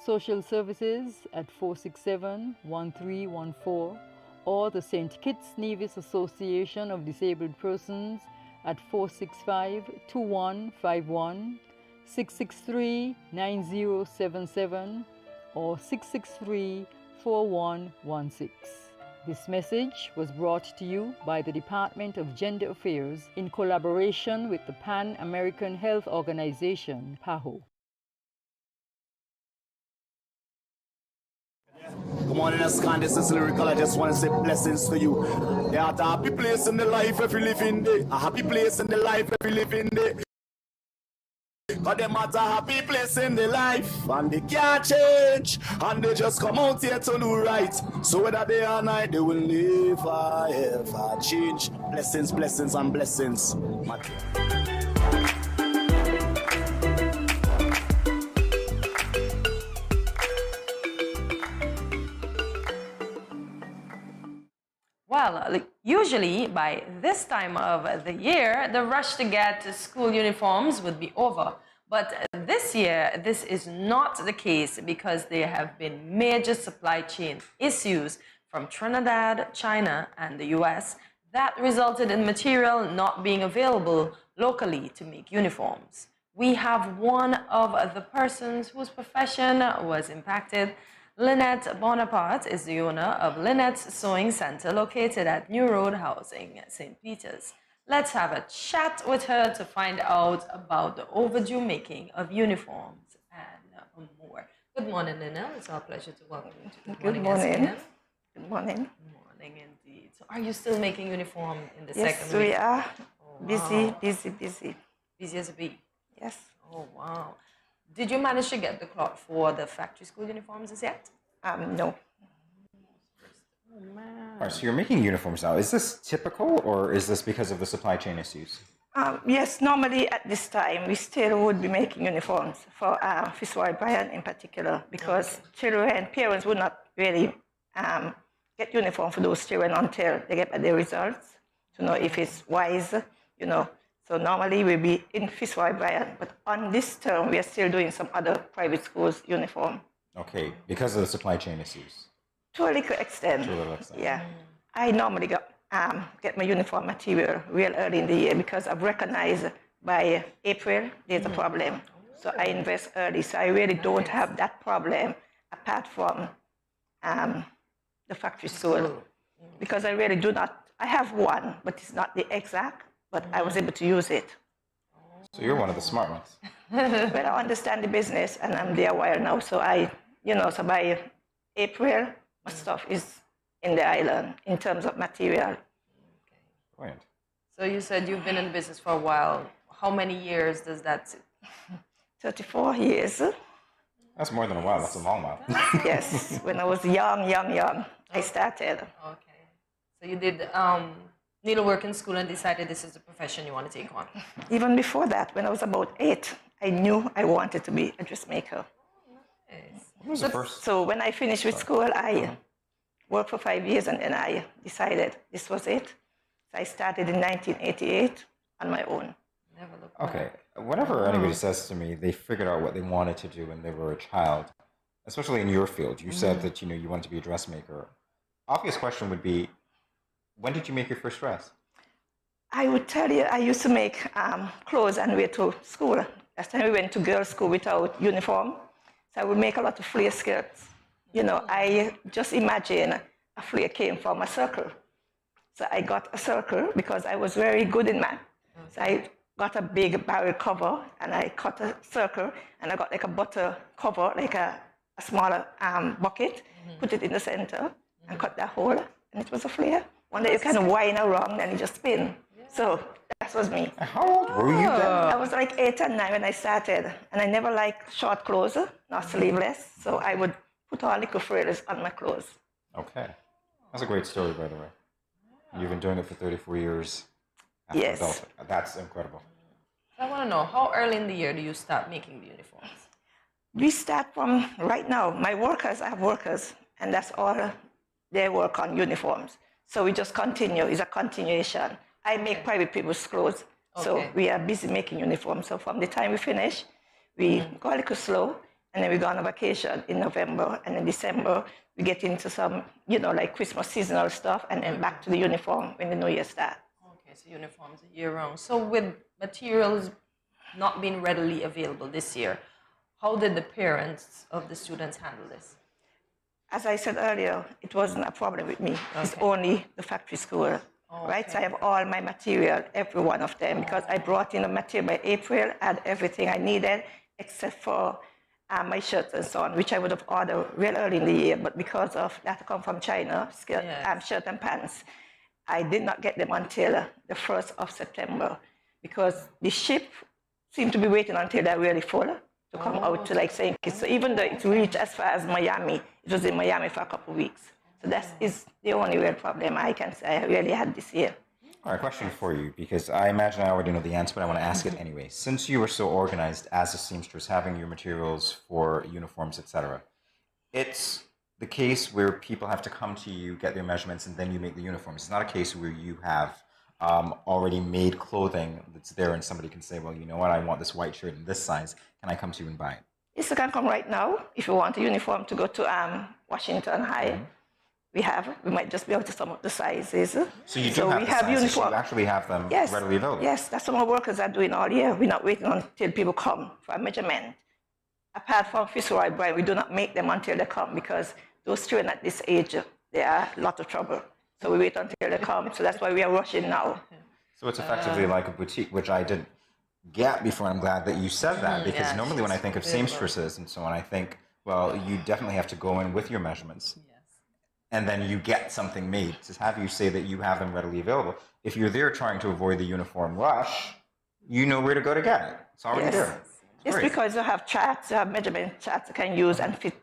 social services at 467-1314, or the St. Kitts Nevis Association of Disabled Persons at 465-2151, 663-9077, or 663-4116. This message was brought to you by the Department of Gender Affairs in collaboration with the Pan American Health Organization, PAHO. Good morning, SKN. This is Lyrical. I just want to say blessings to you. There are a happy place in the life if you live in there. A happy place in the life if you live in there. But them at a happy place in the life, and they can't change, and they just come out here to do right. So whether day or night, they will never ever change. Blessings, blessings, and blessings. Well, usually by this time of the year, the rush to get school uniforms would be over. But this year, this is not the case because there have been major supply chain issues from Trinidad, China, and the US that resulted in material not being available locally to make uniforms. We have one of the persons whose profession was impacted. Lynette Bonaparte is the owner of Lynette's Sewing Center located at New Road Housing, St. Peters. Let's have a chat with her to find out about the overdue making of uniforms and more. Good morning, Lynette. It's our pleasure to welcome you to Good morning. SKN. Good morning. Good morning, indeed. So are you still making uniform in the Yes, second week? we are. Oh, Busy, wow. busy, busy. Busy as a bee? Yes. Oh, wow. Did you manage to get the cloth for the factory school uniforms as yet? No. All right, so you're making uniforms now. Is this typical, or is this because of the supply chain issues? Yes, normally at this time, we still would be making uniforms for Fitzroy Bryan in particular, because children, parents would not really get uniform for those children until they get their results to know if it's wise, you know. So normally we'll be in Fitzroy Bryan, but on this term, we are still doing some other private schools uniform. Okay, because of the supply chain issues. To a little extent. To a little extent. Yeah. I normally get my uniform material real early in the year because I've recognized by April there's a problem. So I invest early. So I really don't have that problem apart from the factory store. Because I really do not, I have one, but it's not the exact, but I was able to use it. So you're one of the smart ones. Well, I understand the business and I'm there a while now. So so by April, my stuff is in the island in terms of material. Brilliant. So you said you've been in business for a while. How many years does that? 34 years. That's more than a while. That's a long while. Yes, when I was young, I started. Okay. So you did needlework in school and decided this is the profession you want to take on. Even before that, when I was about 8, I knew I wanted to be a dressmaker. What was the first? So when I finished with school, I worked for 5 years and then I decided this was it. So I started in 1988 on my own. Okay. Whenever anybody says to me they figured out what they wanted to do when they were a child, especially in your field, you said that you wanted to be a dressmaker. Obvious question would be, when did you make your first dress? I would tell you, I used to make clothes and wear to school. Last time we went to girls' school without uniform, so I would make a lot of flare skirts. I just imagine a flare came from a circle. So I got a circle because I was very good in math. So I got a big barrel cover and I cut a circle and I got like a butter cover, like a smaller bucket, put it in the center and cut that hole and it was a flare. One day you kind of wind around and it just spin. So that was me. How old were you then? I was like 8 and 9 when I started and I never liked short clothes, not sleeveless. So I would put all little frills on my clothes. Okay. That's a great story, by the way. You've been doing it for 34 years. Yes. Adulthood. That's incredible. I want to know, how early in the year do you start making the uniforms? We start from right now. My workers, I have workers, and that's all they work on uniforms. So we just continue. It's a continuation. I make private people's clothes. So we are busy making uniforms. So from the time we finish, we go a little slow, and then we go on a vacation in November, and in December, we get into some, like Christmas seasonal stuff, and then back to the uniform when the new year starts. Okay, so uniforms year-round. So with materials not being readily available this year, how did the parents of the students handle this? As I said earlier, it wasn't a problem with me. It's only the factory school, right? So I have all my material, every one of them, because I brought in the material by April, had everything I needed, except for my shirts and so on, which I would have ordered real early in the year, but because of that come from China, shirt and pants, I did not get them until the 1st of September, because the ship seemed to be waiting until they're really full to come out to St. Kitts. So even though it reached as far as Miami, it was in Miami for a couple of weeks. So that is the only real problem I can say I really had this year. All right, question for you, because I imagine I already know the answer, but I want to ask it anyway. Since you were so organized as a seamstress, having your materials for uniforms, etc., it's the case where people have to come to you, get their measurements, and then you make the uniforms. It's not a case where you have already made clothing that's there and somebody can say, well, you know what, I want this white shirt in this size. Can I come to you and buy it? Yes, you can come right now. If you want a uniform to go to Washington High, we might just be able to sum up the sizes. So you do have the sizes, you actually have them readily available? Yes, that's what my workers are doing all year. We're not waiting until people come for a measurement. Apart from Fitzroy Bryan, we do not make them until they come because those children at this age, they are a lot of trouble. So we wait until they come. So that's why we are rushing now. So it's effectively like a boutique, which I didn't get before. I'm glad that you said that because normally when I think of seamstresses and so on, I think, well, you definitely have to go in with your measurements. And then you get something made. To have you say that you have them readily available. If you're there trying to avoid the uniform rush, you know where to go to get it. It's already there. It's because you have charts, you have measurement charts you can use and fit,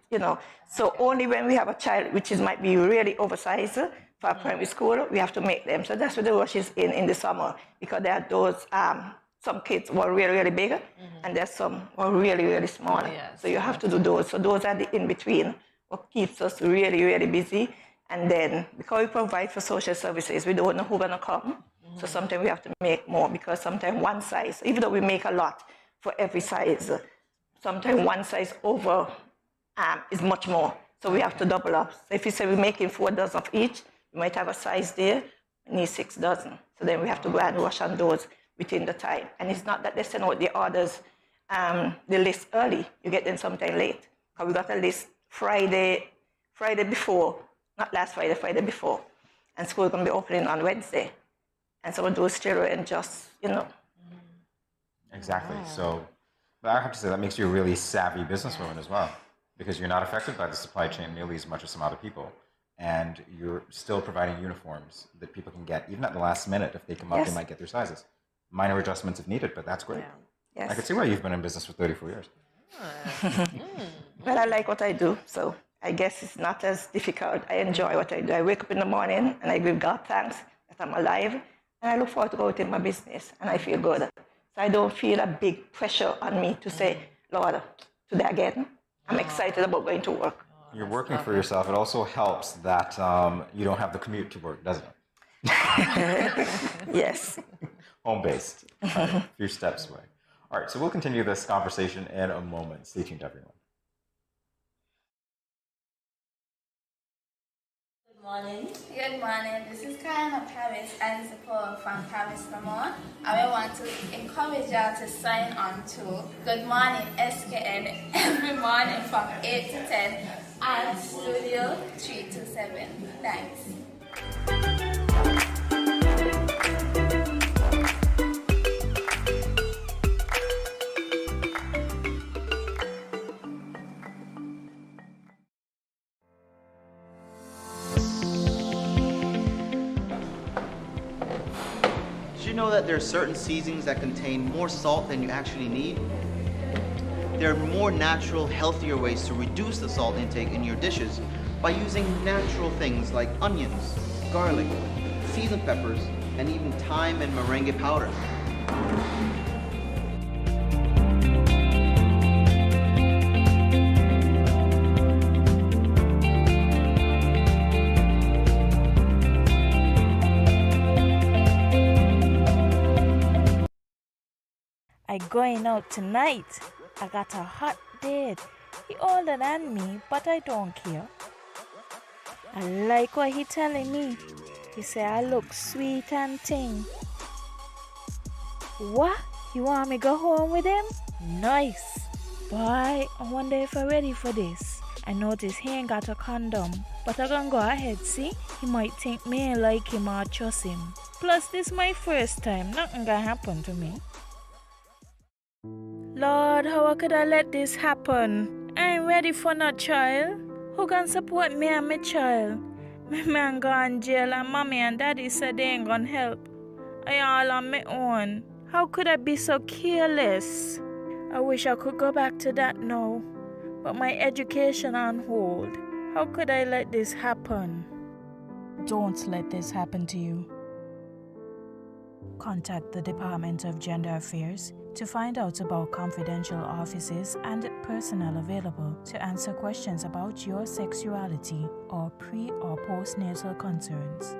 So only when we have a child which might be really oversized, for primary school, we have to make them. So that's what the rush is in the summer, because there are those, some kids who are really, really big, and there's some who are really, really small. Yes, so you have to do those. So those are the in-between, what keeps us really, really busy. And then, because we provide for social services, we don't know who's going to come. So sometimes we have to make more, because sometimes one size, even though we make a lot for every size, sometimes one size over is much more. So we have to double up. So if you say we're making 4 dozen of each, we might have a size there, we need 6 dozen. So then we have to go and rush on those within the time. And it's not that they send out the orders, the list early. You get them sometime late. Because we got a list Friday before, not last Friday, Friday before. And school is going to be opening on Wednesday. And some of those children just, Exactly. So, but I have to say that makes you a really savvy businesswoman as well, because you're not affected by the supply chain nearly as much as some other people. And you're still providing uniforms that people can get, even at the last minute. If they come up, they might get their sizes. Minor adjustments if needed, but that's great. Yes. I can see why you've been in business for 34 years. Well, I like what I do, so I guess it's not as difficult. I enjoy what I do. I wake up in the morning and I give God thanks that I'm alive, and I look forward to going to my business, and I feel good. So I don't feel a big pressure on me to say, Lord, today again. I'm excited about going to work. You're working for yourself. It also helps that you don't have the commute to work, doesn't it? Yes. Home-based, a few steps away. All right, so we'll continue this conversation in a moment. Stay tuned, everyone. Good morning. Good morning. This is Karen of Paris and support from Paris, Vermont. I want to encourage y'all to sign on to Good Morning SKN every morning from 8 to 10 at Studio 327. Thanks. Did you know that there are certain seasonings that contain more salt than you actually need? There are more natural, healthier ways to reduce the salt intake in your dishes by using natural things like onions, garlic, seasoned peppers, and even thyme and merengue powder. I going out tonight. I got a hot date. He older than me, but I don't care. I like what he telling me. He say I look sweet and ting. What? You want me go home with him? Nice. Boy, I wonder if I'm ready for this. I notice he ain't got a condom, but I gonna go ahead, see? He might think me ain't like him or trust him. Plus, this my first time. Nothing gonna happen to me. Lord, how could I let this happen? I ain't ready for no child. Who can support me and my child? My man gone jail and mommy and daddy said they ain't gonna help. I all on my own. How could I be so careless? I wish I could go back to that now. But my education on hold. How could I let this happen? Don't let this happen to you. Contact the Department of Gender Affairs to find out about confidential offices and personnel available to answer questions about your sexuality or pre- or postnatal concerns.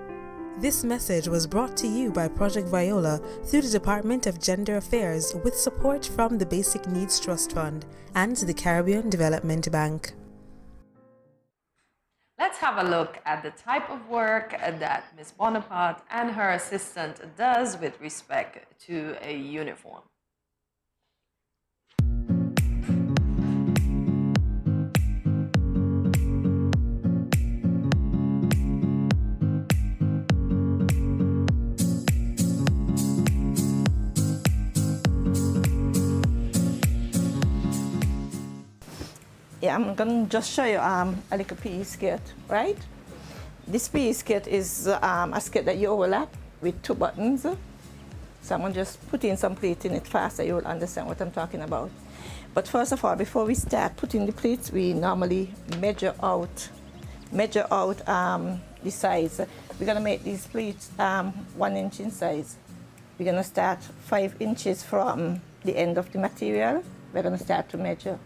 This message was brought to you by Project Viola through the Department of Gender Affairs with support from the Basic Needs Trust Fund and the Caribbean Development Bank. Let's have a look at the type of work that Ms. Bonaparte and her assistant does with respect to a uniform. Yeah, I'm going to just show you a little PE skirt, right? This PE skirt is a skirt that you overlap with 2 buttons. So I'm going to just put in some pleats in it fast so you will understand what I'm talking about. But first of all, before we start putting the pleats, we normally measure out the size. we're going to make these pleats 1 inch in size. We're going to start 5 inches from the end of the material. We're going to start to measure.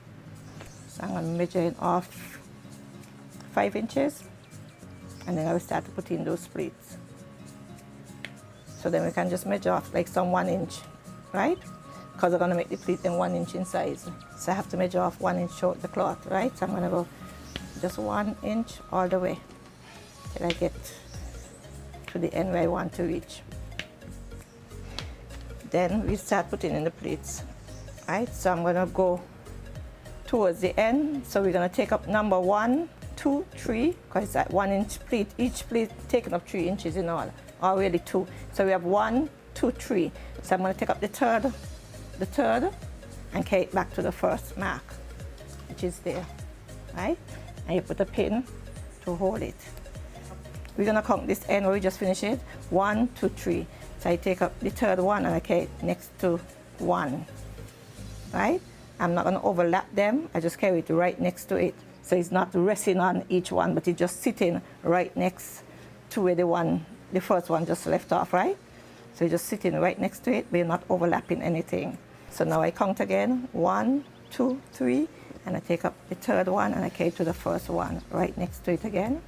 So I'm going to measure it off 5 inches, and then I will start to put in those pleats. So then we can just measure off like some 1 inch, right? Because we're going to make the pleat in 1 inch in size. So I have to measure off 1 inch short the cloth, right? So I'm going to go just 1 inch all the way till I get to the end where I want to reach. Then we start putting in the pleats, right? So I'm going to go towards the end. So we're going to take up number 1, 2, 3, because it's that 1 inch pleat. Each pleat taking up 3 inches in all, or really 2. So we have 1, 2, 3. So I'm going to take up the third, and carry it back to the first mark, which is there, right? And you put a pin to hold it. We're going to count this end where we just finished it. 1, 2, 3. So I take up the third one and I carry it next to 1, right? I'm not going to overlap them. I just carry it right next to it. So it's not resting on each one, but it's just sitting right next to where the first one just left off, right? So you're just sitting right next to it, but you're not overlapping anything. So now I count again, 1, 2, 3, and I take up the third one and I carry it to the first one, right next to it again.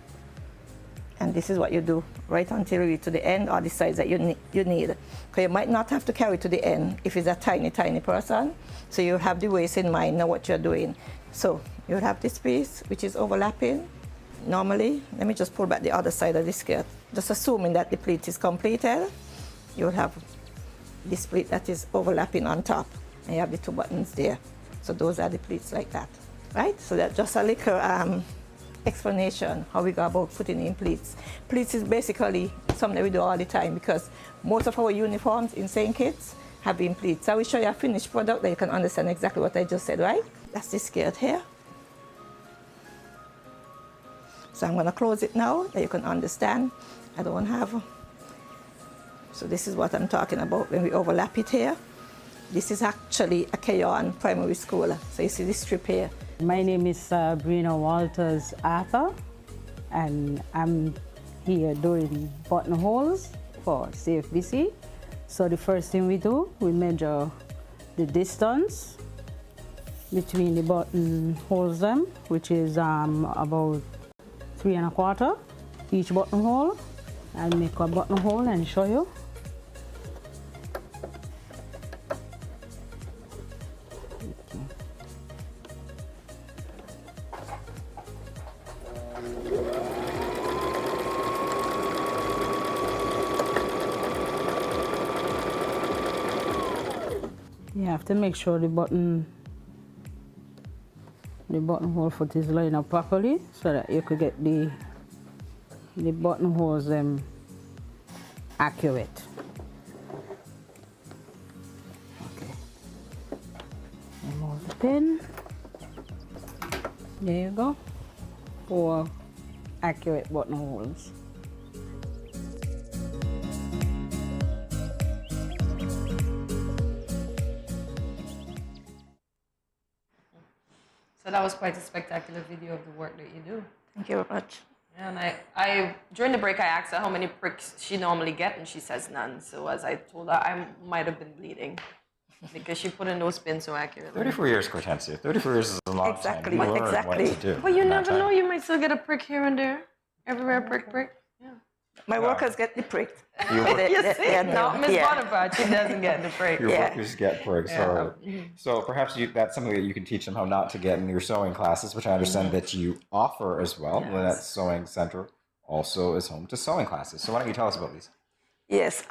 And this is what you do right until you reach to the end or the size that you need. Because you might not have to carry to the end if it's a tiny, tiny person. So you have the waist in mind, know what you're doing. So you have this piece, which is overlapping. Normally, let me just pull back the other side of the skirt. Just assuming that the pleat is completed, you'll have this pleat that is overlapping on top. And you have the 2 buttons there. So those are the pleats like that, right? So that's just a little explanation how we go about putting in pleats. Pleats is basically something we do all the time because most of our uniforms in St. Kitts have been pleats. So I will show you a finished product that you can understand exactly what I just said, right? That's the skirt here. So I'm going to close it now that you can understand. I don't have. So this is what I'm talking about when we overlap it here. This is actually a Keyon primary school. So you see this strip here. My name is Sabrina Walters Arthur, and I'm here doing buttonholes for CFBC. So the first thing we do, we measure the distance between the buttonholes them, which is about 3 1/4 each buttonhole. I'll make a buttonhole and show you. You have to make sure the buttonhole foot is lined up properly so that you could get the buttonholes accurate. Okay. Remove the pin. There you go. 4 accurate buttonholes. So that was quite a spectacular video of the work that you do. Thank you very much. Yeah, and I during the break I asked her how many pricks she normally get, and she says none. So as I told her, I might have been bleeding because she put in those pins so accurately. 34 years, Cortensia. 34 years is a long time. You learn what to do. Well, you in that never time. know. You might still get a prick here and there. Everywhere, prick. Yeah. My workers get the prick. You see, no, Miss Bonaparte, she doesn't get the prick. Your workers get pricks. Yeah. So perhaps that's something that you can teach them how not to get in your sewing classes, which I understand that you offer as well. Yes. That Sewing Center also is home to sewing classes. So why don't you tell us about these? Yes.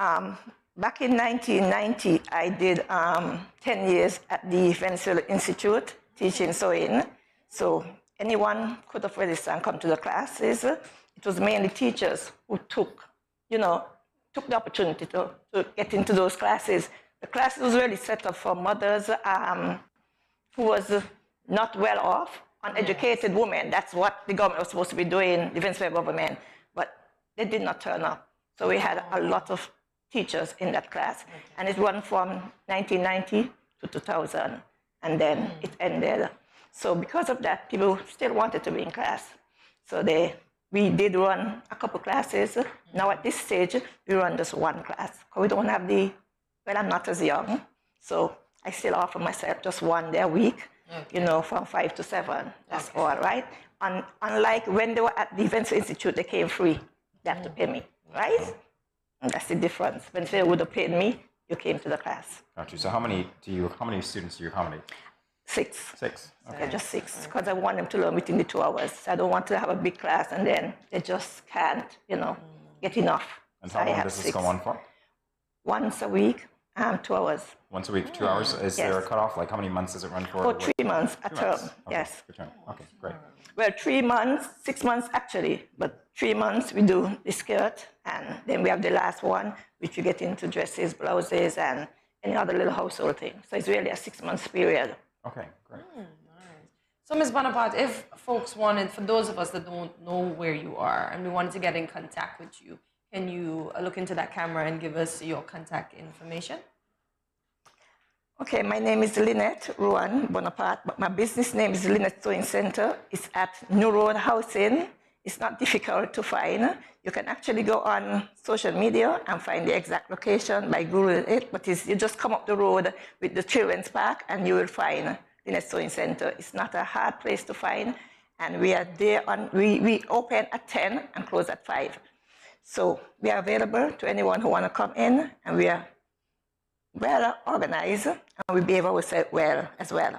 Back in 1990, I did 10 years at the Venezuela Institute teaching sewing. So anyone could have registered and come to the classes. It was mainly teachers who took the opportunity to get into those classes. The class was really set up for mothers who was not well off, uneducated women. That's what the government was supposed to be doing, the Venezuelan government, but they did not turn up. So we had a lot of teachers in that class, and it ran from 1990 to 2000, and then it ended. So because of that, people still wanted to be in class. So they we did run a couple classes. Now at this stage, we run just one class. We don't have well, I'm not as young, so I still offer myself just one day a week, from 5 to 7. That's all right. And unlike when they were at the Events Institute, they came free. They have to pay me, right? And that's the difference. When they would have paid me, you came to the class. Got you. So how many students do you accommodate? 6. 6. Okay. Yeah, just 6, because I want them to learn within the 2 hours. I don't want to have a big class and then they just can't, get enough. And so how long does this go on for? Once a week, 2 hours. Once a week, 2 hours. Is there a cutoff? Like how many months does it run for? For 3 months a term. Okay. Yes. Per term. Okay, great. Well, 3 months, 6 months actually, but 3 months we do the skirt, and then we have the last one, which we get into dresses, blouses, and any other little household thing. So it's really a 6 months period. Okay, great. Nice. So, Ms. Bonaparte, if folks wanted, for those of us that don't know where you are, and we wanted to get in contact with you, can you look into that camera and give us your contact information? Okay, my name is Lynette Rowan Bonaparte, but my business name is Lynette Sewing Center. It's at New Road Housing. It's not difficult to find. You can actually go on social media and find the exact location by Googling it, but you just come up the road with the children's park and you will find Lynette Sewing Center. It's not a hard place to find, and we are there we open at 10 and close at 5. So we are available to anyone who want to come in, and we are well organized, and we behave ourselves well as well.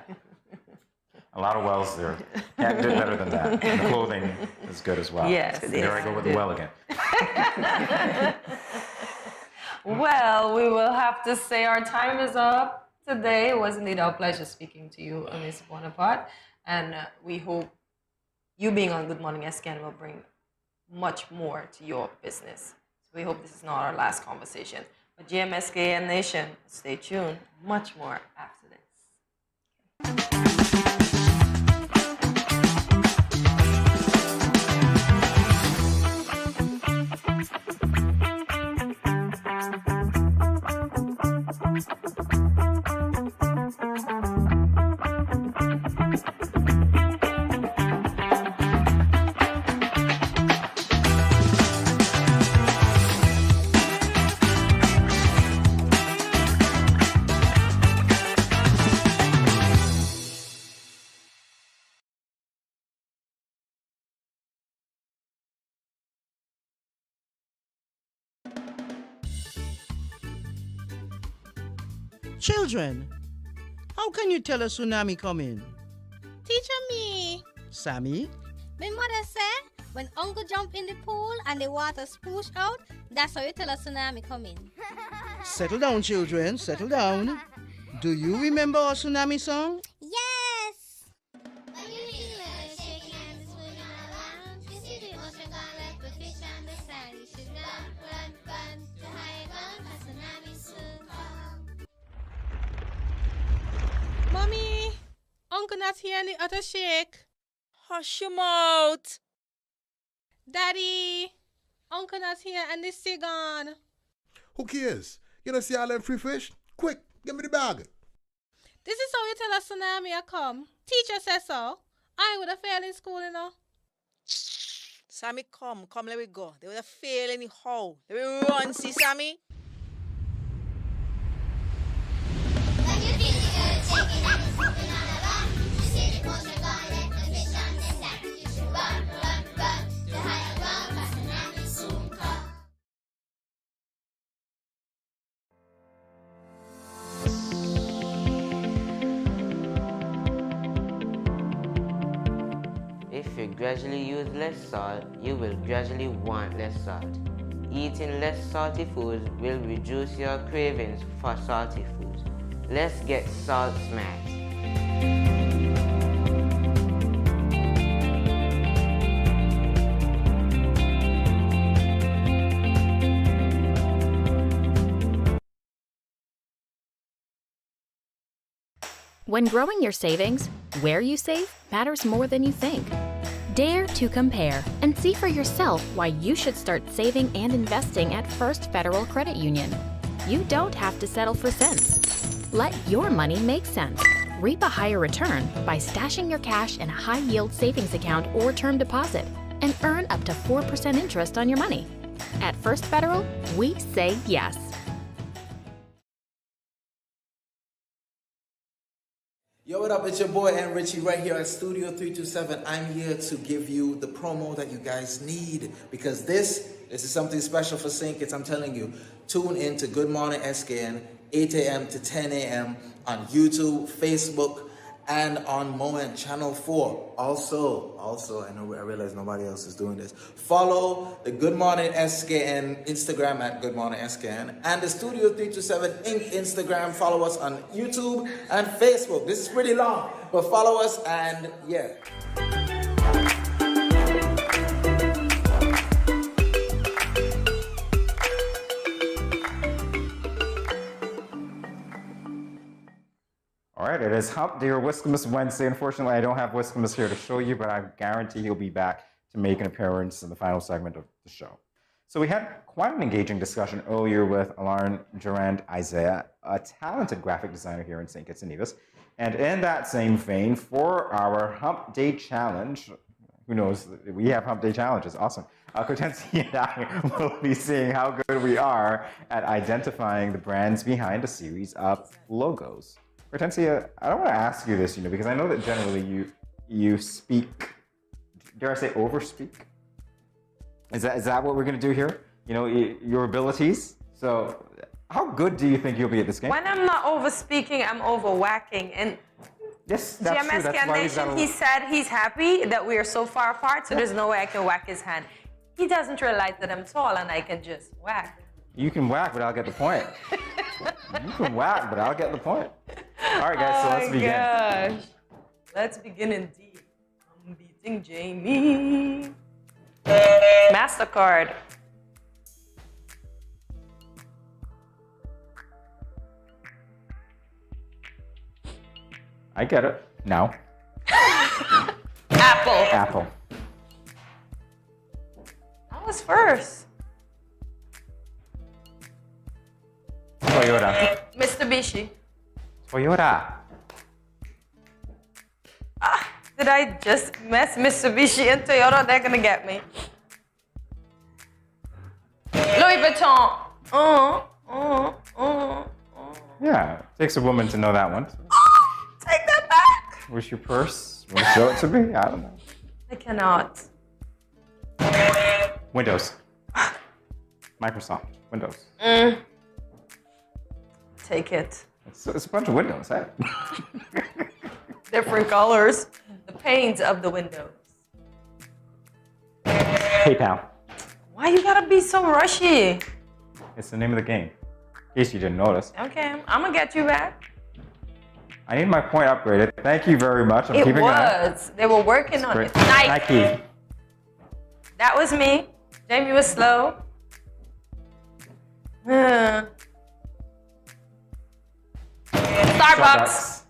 A lot of wells there. Can't do better than that. And the clothing is good as well. Yes. There I go with the well again. Well, we will have to say our time is up today. It was indeed our pleasure speaking to you, Ms. Bonaparte. And we hope you being on Good Morning SKN will bring much more to your business. So we hope this is not our last conversation. But GMSKN Nation, stay tuned. Much more after this. Children, how can you tell a tsunami coming? Teacher me. Sammy? My mother said when uncle jump in the pool and the water spoosh out, that's how you tell a tsunami coming. Settle down, children, settle down. Do you remember our tsunami song? Yes! Mommy, Uncle not here in the other shake. Hush your mouth. Daddy, Uncle not here and the sea gone. Who cares? You don't see all them free fish? Quick, give me the bag. This is how you tell a tsunami a come. Teacher says so. I would have failed in school, you know. Sammy, come, let me go. They would have failed anyhow. Let me run, see, Sammy? If you gradually use less salt, you will gradually want less salt. Eating less salty foods will reduce your cravings for salty foods. Let's get salt smart. When growing your savings, where you save matters more than you think. Dare to compare and see for yourself why you should start saving and investing at First Federal Credit Union. You don't have to settle for cents. Let your money make sense. Reap a higher return by stashing your cash in a high-yield savings account or term deposit. and earn up to 4% interest on your money. At First Federal, we say yes. Yo, what up? It's your boy N Richie right here at Studio 327. I'm here to give you the promo that you guys need because this is something special for St. Kitts. I'm telling you, tune in to Good Morning SKN, 8 a.m. to 10 a.m. on YouTube, Facebook, and on Moment Channel 4. Also, I realize nobody else is doing this. Follow the Good Morning SKN Instagram at Good Morning SKN and the Studio 327 Inc. Instagram. Follow us on YouTube and Facebook. This is pretty long, but follow us and yeah. All right, it is Hump Day or Whiskermas Wednesday. Unfortunately, I don't have Whiskermas here to show you, but I guarantee he'll be back to make an appearance in the final segment of the show. So we had quite an engaging discussion earlier with Alarn Durand Isaiah, a talented graphic designer here in St. Kitts and Nevis. And in that same vein, for our Hump Day challenge, who knows, we have Hump Day challenges, awesome. Kotensi and I will be seeing how good we are at identifying the brands behind a series of logos. Hortensia, I don't want to ask you this, because I know that generally you speak, dare I say overspeak? Is that what we're going to do here? Your abilities? So how good do you think you'll be at this game? When I'm not overspeaking, I'm overwhacking. And yes, that's true. That's why Nation, he said he's happy that we are so far apart, so there's no way I can whack his hand. He doesn't realize that I'm tall and I can just whack. You can whack, but I'll get the point. You can whack, but I'll get the point. All right, guys, so let's begin. Gosh. Let's begin indeed. I'm beating Jamie. MasterCard. I get it. Now. Apple. I was first. Toyota. Mitsubishi. Toyota. Did I just mess Mitsubishi and Toyota? They're gonna get me. Louis Vuitton. Yeah, it takes a woman to know that one. Take that back. Where's your purse? Want to show it to me? I don't know. I cannot. Windows. Microsoft. Windows. Take it. It's a bunch of windows, eh? Different colors. The panes of the windows. PayPal. Why you gotta be so rushy? It's the name of the game. In case you didn't notice. Okay, I'm gonna get you back. I need my point upgraded. Thank you very much. I'm keeping an eye. They were working on it. Nike. That was me. Jamie was slow. Starbucks.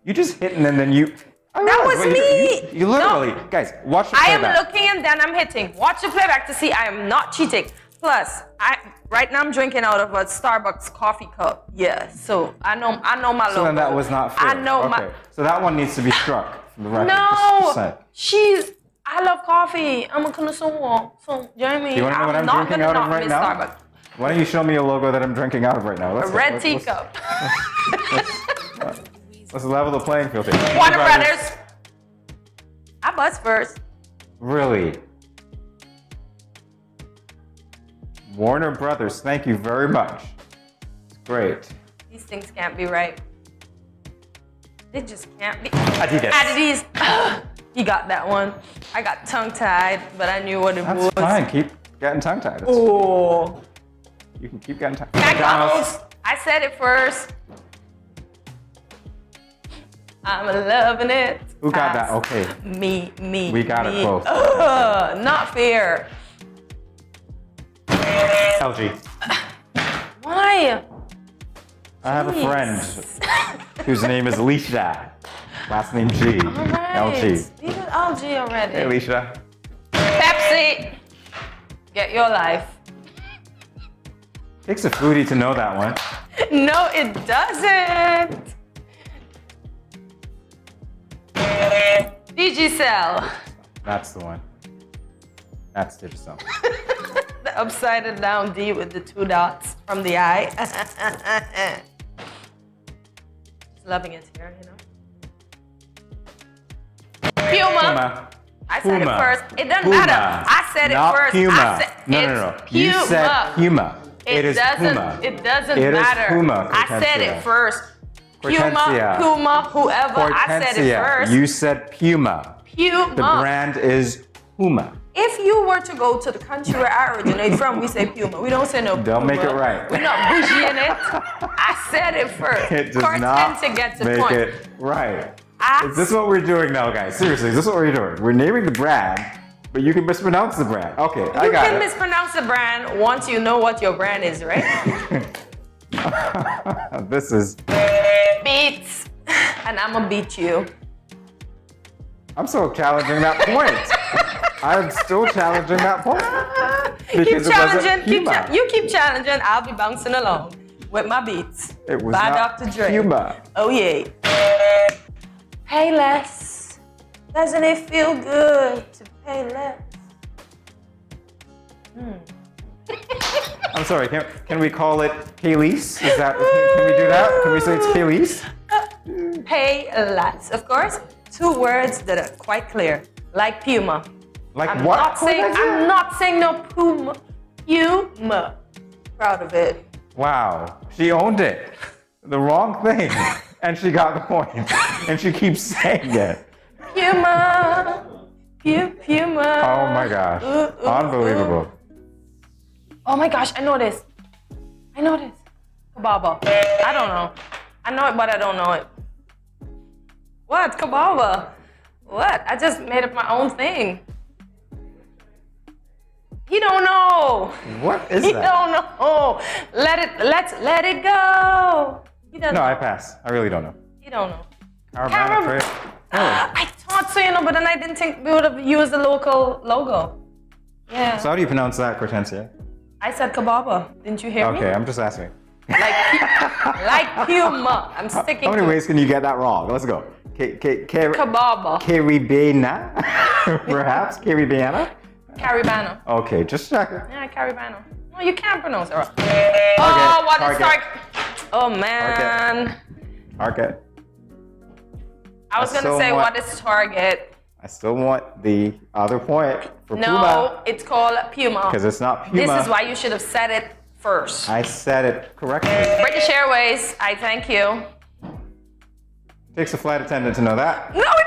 You just hit and then you... That was me. You literally... No. Guys, watch the playback. I am looking and then I'm hitting. Watch the playback to see I am not cheating. Plus, right now I'm drinking out of a Starbucks coffee cup. Yeah, so I know my logo. So then that was not fair. I know my... So that one needs to be struck from the record. No, I love coffee. I'm a connoisseur. So, Jeremy, do you want to know what I'm drinking out of right now? Starbucks. Why don't you show me a logo that I'm drinking out of right now? A red teacup. Let's level the playing field here. Warner Brothers. I buzzed first. Really? Warner Brothers, thank you very much. It's great. These things can't be right. They just can't be. Adidas. He got that one. I got tongue-tied, but I knew what it was. That's fine. Keep getting tongue-tied. Oh. You can keep getting tongue-tied. McDonald's. I said it first. I'm loving it. Who got that? Okay. Me. We got it both. Not fair. LG. Why? I have a friend whose name is Alicia. Last name G. All right. LG. You did LG already. Hey, Alicia. Pepsi. Get your life. Takes a foodie to know that one. No, it doesn't. Digicel. That's the one. That's digital. The upside down D with the 2 dots from the eye. Just loving it here, you know. Puma. I said it first. It doesn't matter. I said it Not first. Puma. I said No. it's You Puma. said Puma. It is Puma. It doesn't It is matter. Puma, I said Cortencia. it first. Hortensia. Puma, whoever. I said it Hortensia, first. you said Puma. Puma. The brand is Puma. If you were to go to the country where I originate from, we say Puma. We don't say no Puma. Don't make it right. We're not bougie in it. I said it first. It does Hortensia not gets the make point. it right. Is this what we're doing now, guys? Seriously, is this what we're doing? We're naming the brand, but you can mispronounce the brand. Okay, I got You can it. mispronounce the brand once you know what your brand is, right? This is... Beats. And I'm gonna beat you. I'm still challenging that point. I'm still challenging that point. Because Keep challenging. Puma. You keep challenging. I'll be bouncing along with my beats. It was by not Dr. Dre. Puma. Oh yeah. Pay less. Doesn't it feel good to pay less? I'm sorry, can we call it Paylese? Is that, can we do that? Can we say it's Paylese? Pay less. Of course, 2 words that are quite clear. Like Puma. Like I'm what? I'm not saying no Puma. Puma. Proud of it. Wow, she owned it. The wrong thing. And she got the point. And she keeps saying it. Puma. Puma. Oh my gosh. Unbelievable. Oh my gosh, I know this. Kababa. I don't know. I know it, but I don't know it. What? Kababa? What? I just made up my own thing. He don't know. What is He that? don't know. Let's let it go. He doesn't No, know. I pass. I really don't know. He don't know. Caravana Trade. I thought so, you know, but then I didn't think we would have used the local logo. Yeah. So how do you pronounce that, Cortencia? I said Kababa. Didn't you hear me? Okay, I'm just asking. Like Puma. I'm sticking How many to ways can you get that wrong? Let's go. Kababa. Caribbeana? Perhaps? Caribbeana? Caribana. Okay, just checking. Yeah, Caribana. No, you can't pronounce it right. Oh, what is Target. Oh, man. Target. I was going to say, what is Target? I still want the other point for No, Puma. it's called Puma. Because it's not Puma. This is why you should have said it first. I said it correctly. British Airways, I thank you. Takes a flight attendant to know that. No, it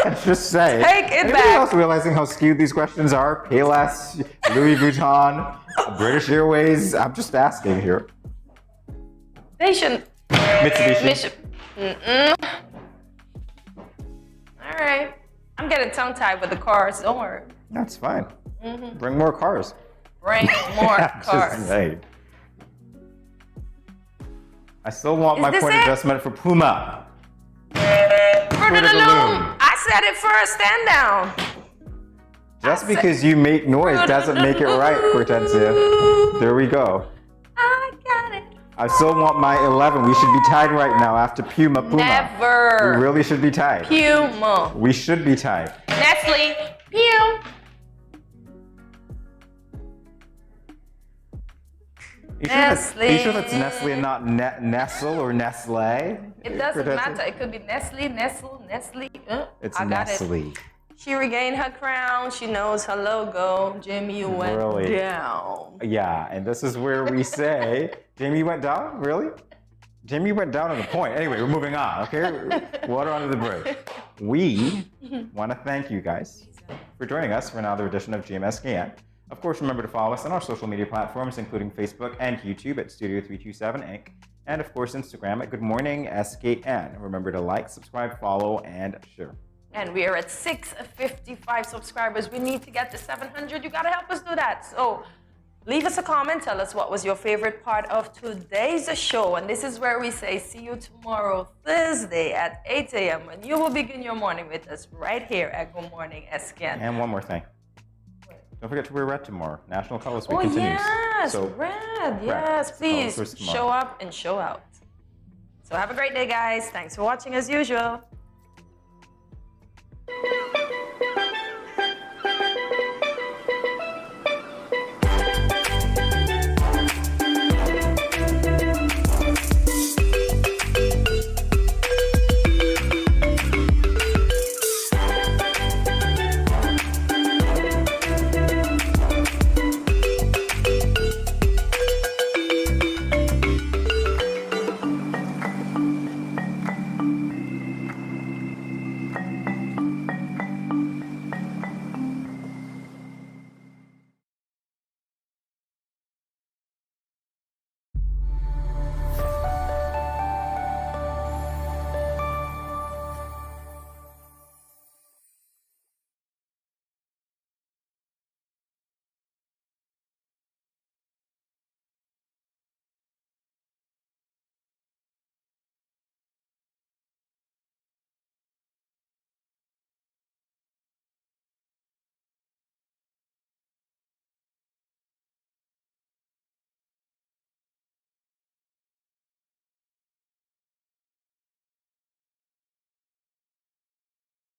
doesn't. Just say. Take it Anybody back. else realizing how skewed these questions are? Payless, Louis Vuitton, British Airways. I'm just asking here. They shouldn't. Mitsubishi. All right. I'm getting tongue-tied with the cars. Don't worry. That's fine. Mhm. Bring more cars. Bring more Just cars. saying. I still want Is my this point it? adjustment for Puma. Fruit of the Loom. I said it first. Stand down. Just because you make noise doesn't make it right, Hortensia. There we go. I got it. I still want my 11. We should be tied right now after Puma. Never. We really should be tied. Puma. We should be tied. Nestle. Pew. Are you sure that's Nestle and not Nestle or Nestle? It doesn't Hortensia? matter. It could be Nestle, Nestle. It's I got Nestle. it. She regained her crown. She knows her logo. Jamie, you went Really? down. Yeah, and this is where we say, Jamie went down? Really? Jamie went down on the point. Anyway, we're moving on, okay? Water under the bridge. We want to thank you guys for joining us for another edition of GMSKN. Of course, remember to follow us on our social media platforms, including Facebook and YouTube at Studio 327 Inc. And of course, Instagram at Good Morning SKN. Remember to like, subscribe, follow, and share. And we are at 655 subscribers. We need to get to 700. You got to help us do that. So leave us a comment. Tell us what was your favorite part of today's show. And this is where we say see you tomorrow, Thursday at 8 a.m. when you will begin your morning with us right here at Good Morning SKN. And one more thing. Don't forget to wear red tomorrow. National Colors Week Oh, continues. yes, So, red. Yes, please Colors tomorrow. show up and show out. So have a great day, guys. Thanks for watching as usual.